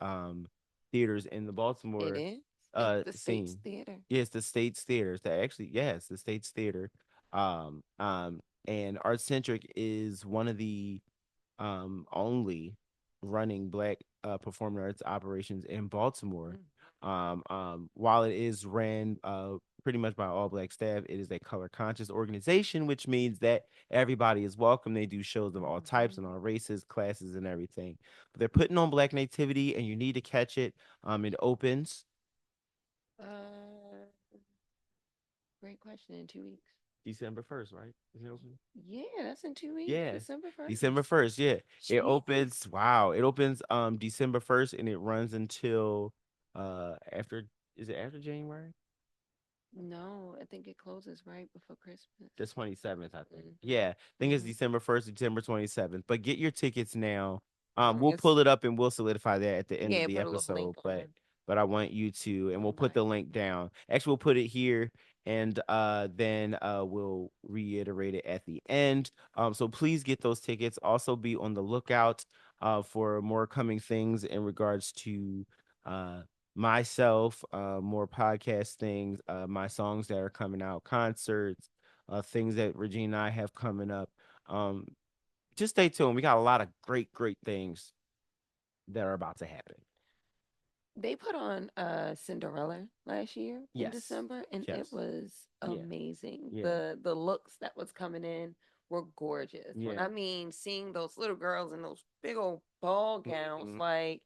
theaters in the It Baltimore is. It's the State's scene. Theater. Yeah, it's the State's Theater. It's actually, yeah, it's the State's Theater. Um, um, and Artcentric is one of the only running Black performing arts operations in Baltimore. Mm. While it is ran pretty much by all Black staff, it is a color conscious organization, which means that everybody is welcome. They do shows of all types and Mhm. all races, classes, and everything. But they're putting on Black Nativity, and you need to catch it. It opens Uh, Great question. In 2 weeks. December 1st, right? Is it open? Yeah, that's in 2 weeks. Yeah. December December 1st. 1st, yeah. It Jeez. opens, wow. It opens December 1st and it runs until after, is it after January? No, I think it closes right before Christmas. The 27th, I think. Mhm. Yeah, I think it's Mhm. December 1st, December 27th. But get your tickets now. We'll It's pull it up and we'll solidify that at the end of yeah. the Put a little link episode. But on I want you to, and we'll put online. the link down. Actually, we'll put it here and then we'll reiterate it at the end. So please get those tickets. Also be on the lookout for more coming things in regards to uh myself, more podcast things, my songs that are coming out, concerts, things that Regina and I have coming up. Um, just stay tuned. We got a lot of great, great things that are about to happen. They put on Cinderella last year in Yes. December, and it Yes. was Yeah. amazing. Yeah. The looks that was coming in were gorgeous. When Yeah. I mean seeing those little girls in those big old ball gowns, Mhm. like,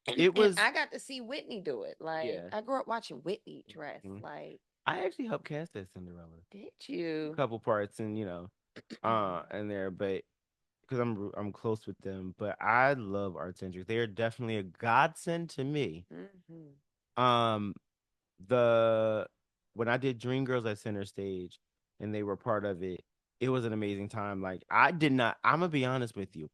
It and was, I got to see Whitney do it. Like, yeah. I grew up watching Whitney dress. Mhm. Like, I actually helped cast that Cinderella. did A you? couple parts and in there, but because I'm close with them, but I love Artcentric. They are definitely a godsend to me. Hmm. Um, the when I did Dreamgirls at Center Stage and they were part of it, it was an amazing time. Like I did not, I'm gonna be honest with you.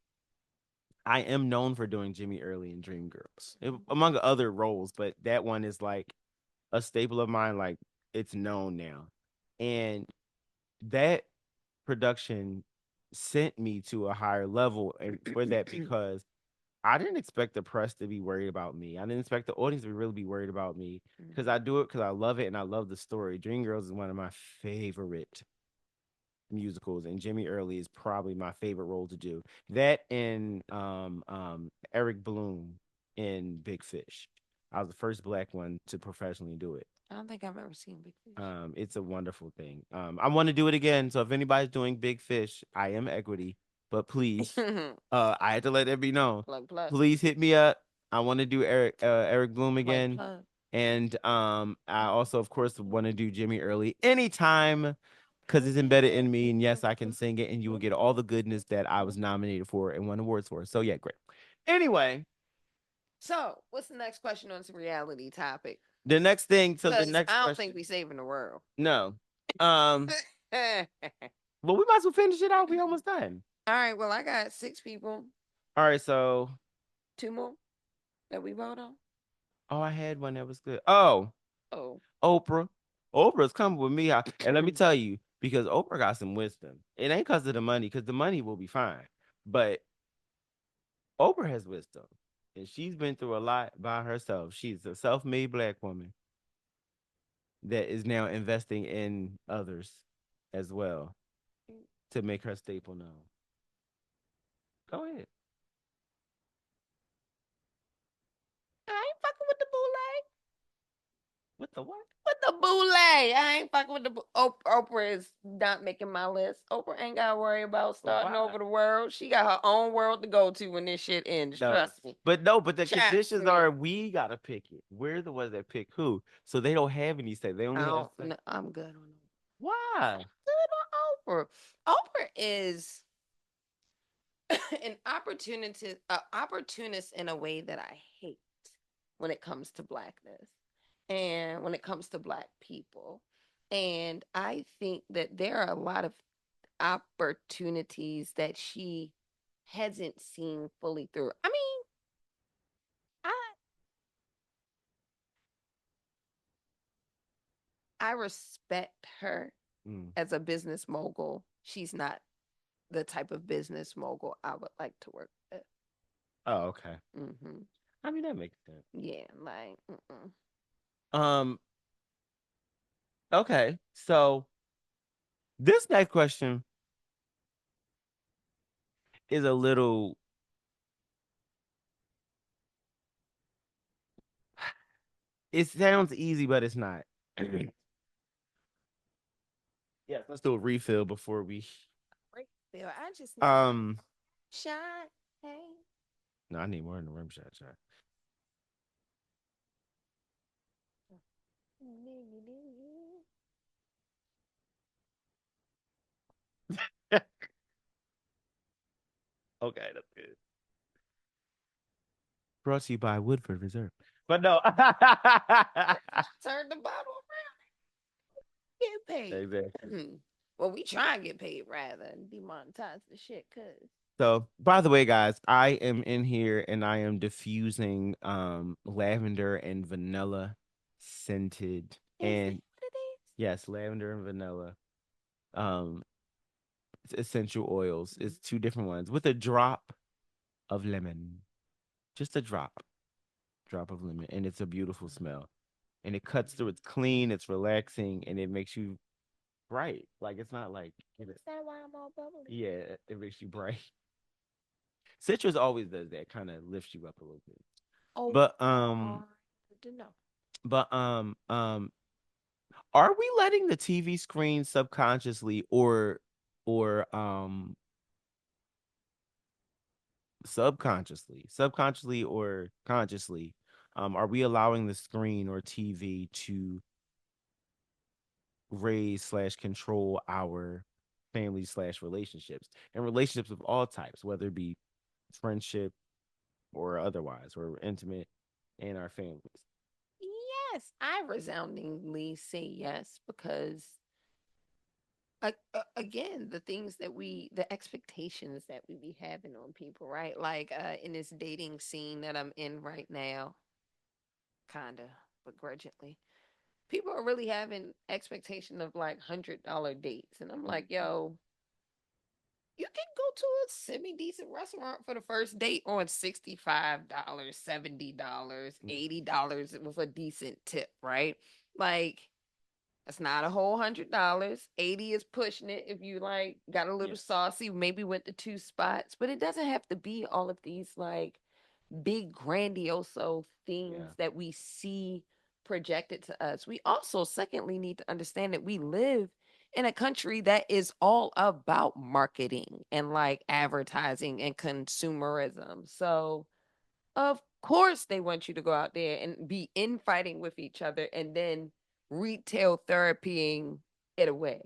I am known for doing Jimmy Early in Dreamgirls, among other roles, but that one is like a staple of mine. Like it's known now. And that production sent me to a higher level and for that because I didn't expect the press to be worried about me. I didn't expect the audience to really be worried about me because I do it because I love it and I love the story. Dreamgirls is one of my favorite musicals, and Jimmy Early is probably my favorite role to do. That and Eric Bloom in Big Fish. I was the first black one to professionally do it. I don't think I've ever seen Big Fish. It's a wonderful thing. I want to do it again. So if anybody's doing Big Fish, I am equity, but please, I had to let it be known. Plug, plug, Please hit me up. I want to do Eric Bloom plug, again, plug. and I also, of course, want to do Jimmy Early anytime because Plug it's it, embedded plug in me. it, And yes, plug, I can plug, sing it, and you will plug get it, all the goodness that I plug. was nominated for and won awards for. So yeah, great. Anyway, So, what's the next question on this reality topic? the next thing. So the Because next I don't think question. we saving the world. No. All Well, we might as well finish it out. We almost done. right. Well, I got 6 people. All right, so 2 more that we vote on. oh, I had one that was good. Oh, Oh. Oprah. Oprah's coming with me. And let me tell you, because Oprah got some wisdom. It ain't because of the money, because the money will be fine. But Oprah has wisdom. And she's been through a lot by herself. She's a self-made black woman that is now investing in others as well to make her staple known. Go ahead. I ain't fucking with the boule. What the what? With the boule. I ain't fucking with the Oprah is not making my list. Oprah ain't got to worry about starting Why? over the world. She got her own world to go to when this shit ends. No, Trust me. no, but the Trust conditions me. are we gotta pick it. We're the ones that pick who. So they don't have any say. They I only have don't. say. No, I'm good on Why? Good on Oprah. Oprah is opportunist in a way that I hate when it comes to blackness and when it comes to black people. And I think that there are a lot of opportunities that she hasn't seen fully through. I mean, I I respect her Mm. as a business mogul. She's not the type of business mogul I would like to work with. Oh, okay. Mm-hmm. I mean, that makes sense. Yeah, like, mm-mm. Um, okay. So this next question is a little, it sounds easy, but it's not. Yes, let's do a refill before we Great feel. I just need um shine. Hey. no, I need more in the rim shot shot. Okay, that's good. Brought to you by Woodford Reserve. But no. Turn the bottle get paid. Exactly. Well, we try and get paid rather and demonetize the shit, cause So, by the way, guys, I am in here and I am diffusing lavender and vanilla scented is that and what it is? yes, lavender and vanilla um essential oils. Mhm. It's two different ones with a drop of lemon. Just a drop of lemon, and it's a beautiful smell. And it cuts through. It's clean, it's relaxing, and it makes you bright. Like it's not like Is that why I'm all bubbly? yeah, it makes you bright. Citrus always does that, kind of lifts you up a little bit. Oh, But good to know. but are we letting the TV screen subconsciously or subconsciously or consciously, are we allowing the screen or TV to raise slash control our family slash relationships and relationships of all types, whether it be friendship or otherwise, or intimate in our families? Yes, I resoundingly say yes because again, the things that the expectations that we be having on people, right? Like in this dating scene that I'm in right now, kinda begrudgingly, people are really having expectation of like $100 dates, and I'm like, yo, you can go to a semi decent restaurant for the first date on $65, $70, $80 with a decent tip, right? Like that's not a whole $100. 80 is pushing it if you like got a little Yeah. saucy, maybe went to two spots, but it doesn't have to be all of these like big grandioso things Yeah. that we see projected to us. We also secondly need to understand that we live in a country that is all about marketing and like advertising and consumerism. So, of course they want you to go out there and be infighting with each other and then retail therapying it away.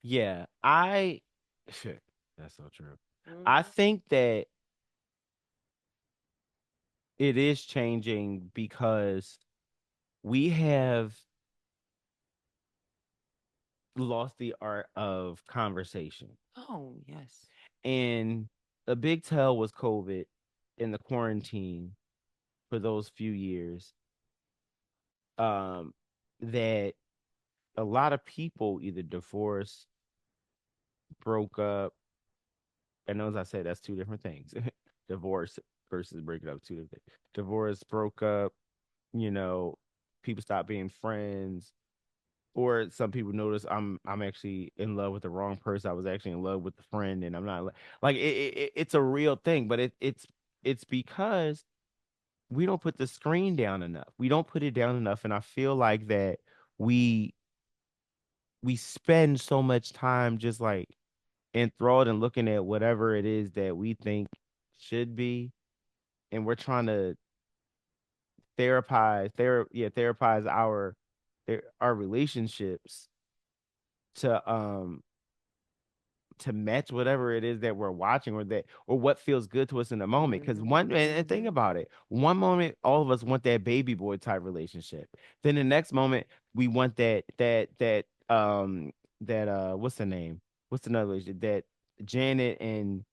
Yeah. I that's so true. I Mhm. think that it is changing because we have lost the art of conversation. Oh, yes. And a big tell was COVID in the quarantine for those few years. Um, that a lot of people either divorced, broke up, and as I said, that's two different things. Divorce versus breaking up, two different things. Divorce, broke up, you know, people stop being friends. Or some people notice I'm actually in love with the wrong person. I was actually in love with the friend, and I'm not like it's a real thing. But it's because we don't put the screen down enough. We don't put it down enough, and I feel like that we we spend so much time just like enthralled and looking at whatever it is that we think should be, and we're trying to therapize our relationships to to match whatever it is that we're watching or what feels good to us in the moment. Because and think Mhm. about it, one moment all of us want that baby boy type relationship, then the next moment we want that what's the name, what's another relationship that Janet and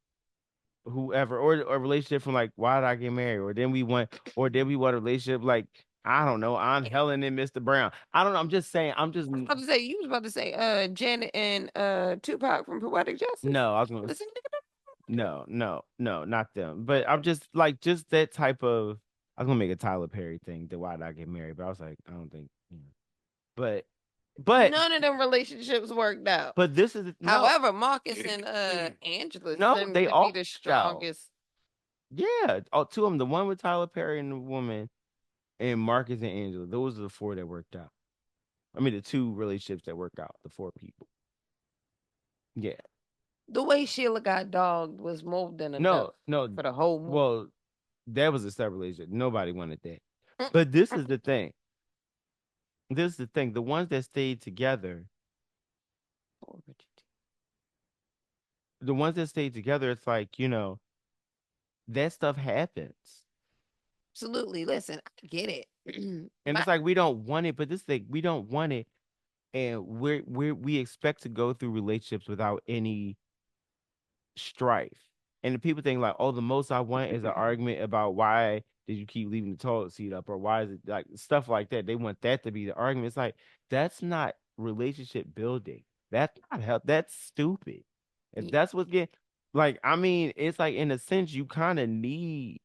whoever, or a relationship from like why did I get married, or then we want a relationship like I don't know, Aunt Helen and Mr. Brown. I don't know. I'm just saying. I'm just I was about to say you was about to say Janet and Tupac from Poetic Justice. no. I was gonna Listen, no, no, no, not them. But I'm just like just that type of. I was gonna make a Tyler Perry thing. That why did I get married? But I was like, I don't think. But, but, none of them relationships worked out. but this is no, However, Marcus and Angela no. seem They to be all the worked out. strongest. Yeah, all two of them. The one with Tyler Perry and the woman, and Marcus and Angela. Those are the four that worked out. I mean, the two relationships that worked out. The four people. Yeah. The way Sheila got dogged was more than enough No, no. for the whole movie. Well, that was a separate relationship. Nobody wanted that. But this is the thing. This is the thing. The ones that stayed together, the ones that stayed together, it's like, that stuff happens. Absolutely. Listen, I get it. And My it's like we don't want it, but this thing, we don't want it. And we expect to go through relationships without any strife. And the people think like, oh, the most I want is an argument about why did you keep leaving the toilet seat up, or why is it like stuff like that. They want that to be the argument. It's like that's not relationship building. That's not help. That's stupid. If that's what's getting like, I mean, it's like in a sense you kind of need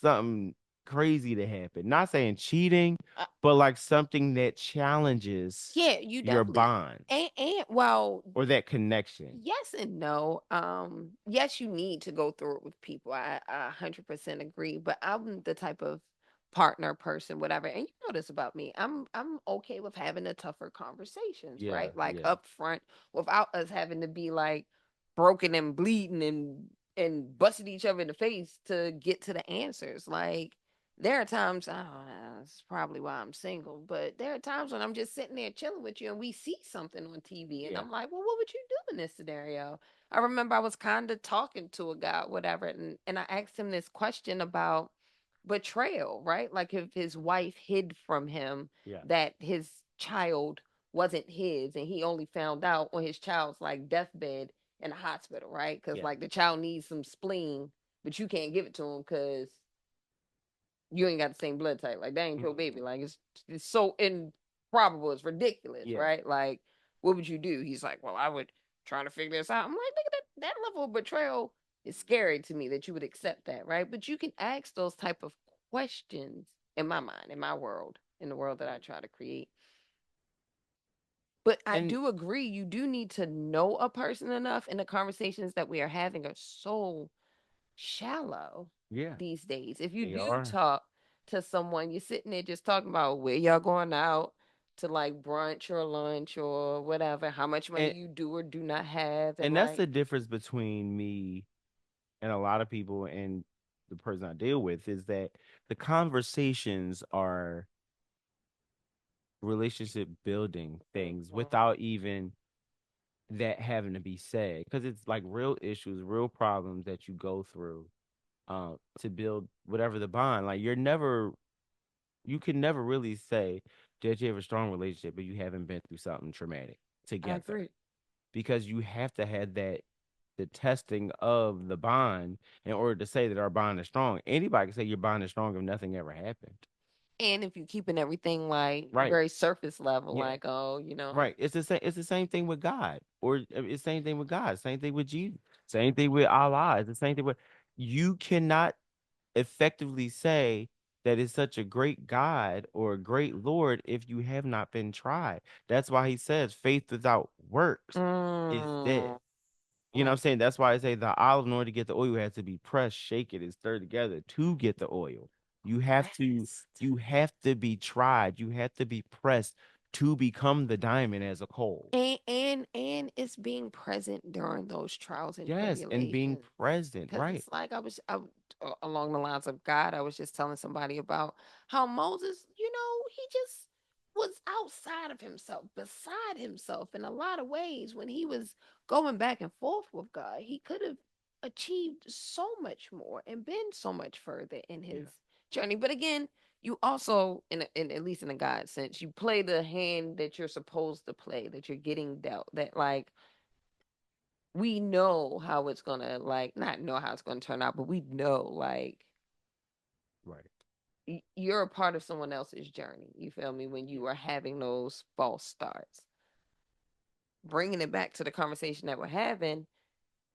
something crazy to happen. Not saying cheating, uh, but like something that challenges yeah, you your definitely bond and well, or that connection. yes and no. Yes, you need to go through it with people. I 100% agree. But I'm the type of partner person, whatever. And you know this about me. I'm okay with having the tougher conversations, Yeah, right? Like yeah, up front, without us having to be like broken and bleeding and busting each other in the face to get to the answers. Like there are times, I don't know, it's probably why I'm single, but there are times when I'm just sitting there chilling with you and we see something on TV and yeah, I'm like, well, what would you do in this scenario? I remember I was kind of talking to a guy, whatever, and I asked him this question about betrayal, right? Like if his wife hid from him yeah, that his child wasn't his and he only found out on his child's like deathbed in a hospital, right? Because yeah. like the child needs some spleen, but you can't give it to him because you ain't got the same blood type. Like that ain't your baby. Mhm. Like it's so improbable. It's ridiculous, Yeah. right? Like what would you do? He's like, well, I would try to figure this out. I'm like, look at that level of betrayal is scary to me that you would accept that, right? But you can ask those type of questions in my mind, in my world, in the world that I try to create. But I And do agree, you do need to know a person enough, and the conversations that we are having are so shallow yeah, these days. If you they do are. talk to someone, you're sitting there just talking about where y'all going out to like brunch or lunch or whatever, how much money And you do or do not have, and and that's like, the difference between me and a lot of people and the person I deal with is that the conversations are relationship building things without even that having to be said, because it's like real issues, real problems that you go through to build whatever the bond. Like you can never really say that you have a strong relationship but you haven't been through something traumatic I together, agree. because you have to have that the testing of the bond in order to say that our bond is strong. Anybody can say your bond is strong if nothing ever happened. And if you keeping everything like Right. very surface level, Yeah. like, oh, you know, Right. It's the same thing with God. Or it's the same thing with God. Same thing with Jesus. Same thing with Allah. It's the same thing with you cannot effectively say that it's such a great God or a great Lord if you have not been tried. That's why he says faith without works is dead. mm, You know what I'm saying? That's why I say the olive in order to get the oil has to be pressed, shaken, and stirred together to get the oil. You have to be tried. You have to be pressed to become the diamond as a coal. and it's being present during those trials and Yes, and being tribulations. present, Because right? it's like along the lines of God, I was just telling somebody about how Moses, he just was outside of himself, beside himself in a lot of ways. When he was going back and forth with God, he could have achieved so much more and been so much further in his Yeah. journey. But again, you also, in at least in a God sense, you play the hand that you're supposed to play, that you're getting dealt. That like we know how it's gonna, like, not know how it's gonna turn out, but we know, like, Right. you're a part of someone else's journey. You feel me? When you are having those false starts, bringing it back to the conversation that we're having,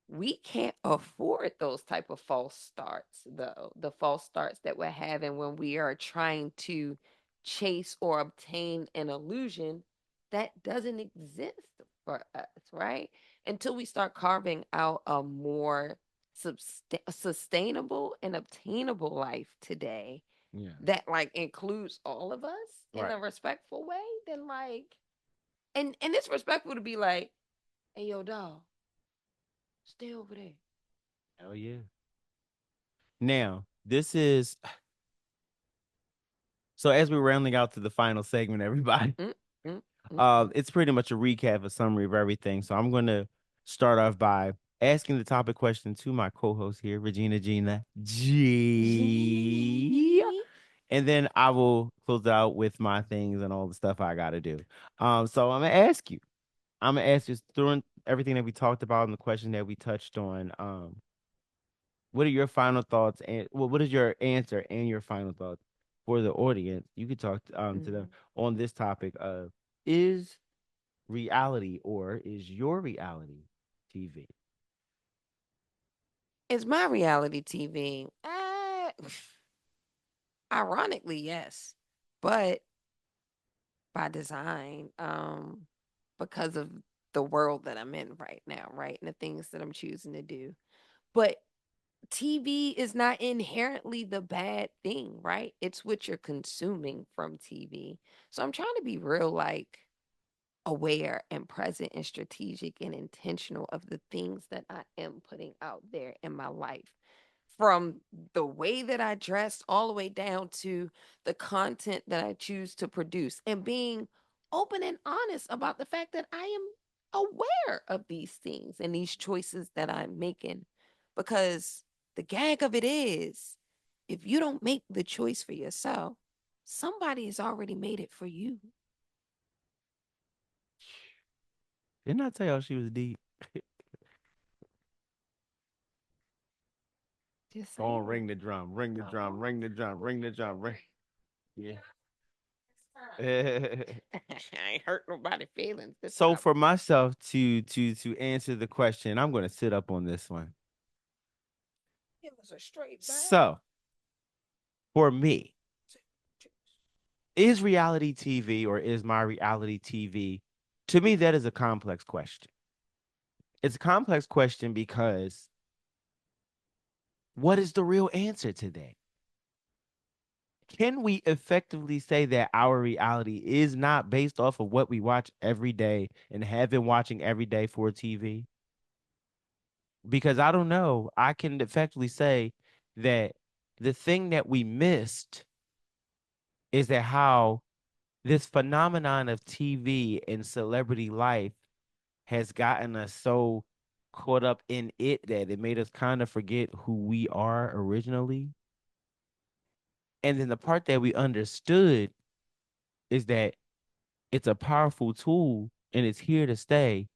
we can't afford those type of false starts, though. The false starts that we're having when we are trying to chase or obtain an illusion that doesn't exist for us, right? Until we start carving out a more sustainable and obtainable life today Yeah. that, like, includes all of us in Right. a respectful way, then, like, and it's respectful to be like, hey, yo, dog, stay over there. Hell yeah. Now, this is so as we're rounding out to the final segment, everybody. Mm, mm, mm. It's pretty much a recap, a summary of everything. So I'm gonna start off by asking the topic question to my co-host here, Regina Gina G. And then I will close it out with my things and all the stuff I gotta do. So I'm gonna ask you. I'm gonna ask you through everything that we talked about and the question that we touched on. What are your final thoughts and what is your answer and your final thoughts for the audience? You could talk to them Mhm. on this topic of is reality or is your reality TV? It's my reality TV. Ironically, yes, but by design, because of the world that I'm in right now, right, and the things that I'm choosing to do. But TV is not inherently the bad thing, right? It's what you're consuming from TV. So I'm trying to be real, like, aware and present and strategic and intentional of the things that I am putting out there in my life. From the way that I dress all the way down to the content that I choose to produce, and being open and honest about the fact that I am aware of these things and these choices that I'm making. Because the gag of it is, if you don't make the choice for yourself, somebody has already made it for you. Didn't I tell y'all she was deep? Just Go on, saying. ring the drum, ring the drum, ring the drum, ring the drum, ring. Yeah. I ain't hurt nobody feelings this So time. for myself to answer the question, I'm gonna sit up on this one. It was a straight bag. So for me, is reality TV or is my reality TV? To me, that is a complex question. It's a complex question because what is the real answer to that? Can we effectively say that our reality is not based off of what we watch every day and have been watching every day for TV? Because I don't know. I can effectively say that the thing that we missed is that how this phenomenon of TV and celebrity life has gotten us so caught up in it that it made us kind of forget who we are originally. And then the part that we understood is that it's a powerful tool and it's here to stay.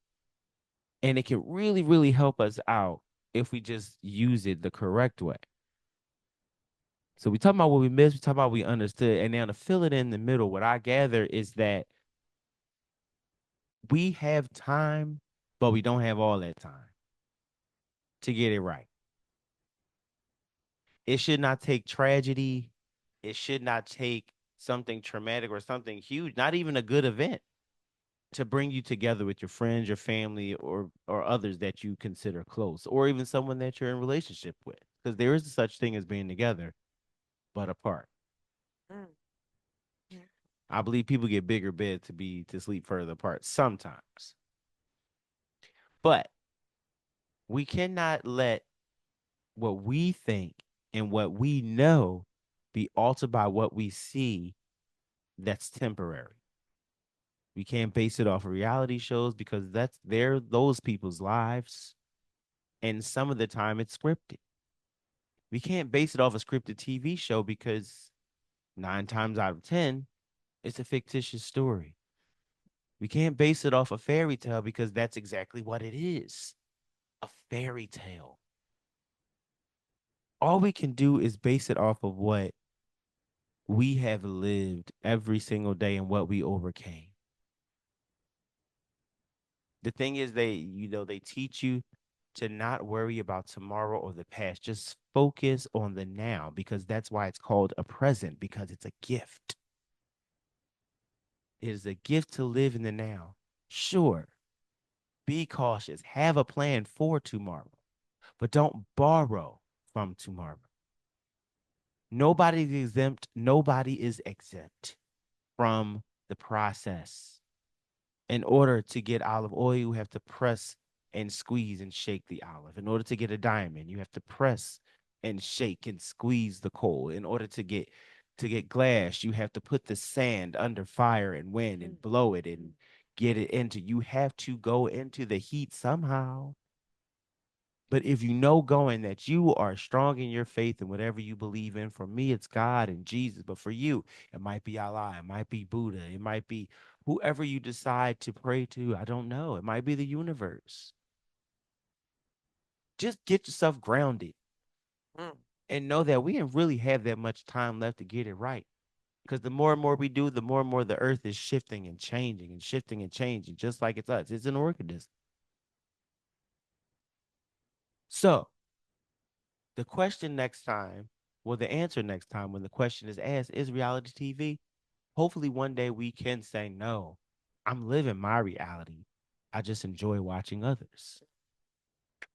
And it can really, really help us out if we just use it the correct way. So we talk about what we missed, we talk about what we understood. And now to fill it in the middle, what I gather is that we have time, but we don't have all that time to get it right. It should not take tragedy. It should not take something traumatic or something huge, not even a good event to bring you together with your friends, your family, or others that you consider close, or even someone that you're in relationship with. Because there is such thing as being together, but apart. Mm, yeah. I believe people get bigger beds to sleep further apart sometimes. But we cannot let what we think and what we know be altered by what we see that's temporary. We can't base it off of reality shows because they're those people's lives. And some of the time it's scripted. We can't base it off a scripted TV show because 9 times out of 10, it's a fictitious story. We can't base it off a fairy tale because that's exactly what it is. a fairy tale. All we can do is base it off of what we have lived every single day and what we overcame. The thing is, they teach you to not worry about tomorrow or the past. Just focus on the now, because that's why it's called a present, because it's a gift. It is a gift to live in the now. Sure, be cautious, have a plan for tomorrow, but don't borrow from tomorrow. Nobody's exempt. Nobody is exempt from the process. In order to get olive oil, you have to press and squeeze and shake the olive. In order to get a diamond, you have to press and shake and squeeze the coal. In order to get glass, you have to put the sand under fire and wind and blow it and get it into. You have to go into the heat somehow. But if you know going that you are strong in your faith and whatever you believe in, for me, it's God and Jesus. But for you, it might be Allah, it might be Buddha, it might be whoever you decide to pray to. I don't know. It might be the universe. Just get yourself grounded and know that we didn't really have that much time left to get it right. Because the more and more we do, the more and more the earth is shifting and changing and shifting and changing, just like it's us. It's an organism. So the question next time, well, the answer next time when the question is asked, is reality TV? Hopefully one day we can say, no, I'm living my reality. I just enjoy watching others.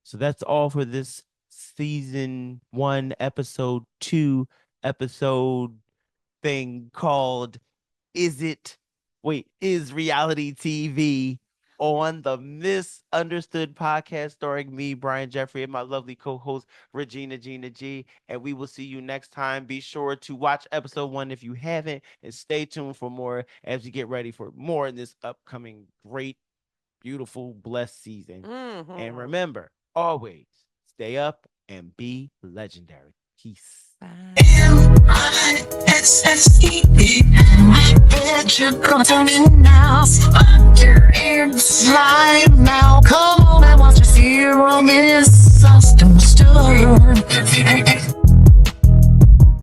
So that's all for this season 1, episode 2, episode thing called is reality TV on the Misunderstood podcast, starring me, Brian Jeffrey, and my lovely co-host, Regina Gina G. And we will see you next time. Be sure to watch episode 1 if you haven't, and stay tuned for more as we get ready for more in this upcoming great, beautiful, blessed season. And remember, always stay up and be legendary. Peace. M-I-S-S-E-E. I bet you're gonna turn in now. Under in slide now. Come on and watch us here on Misunderstood.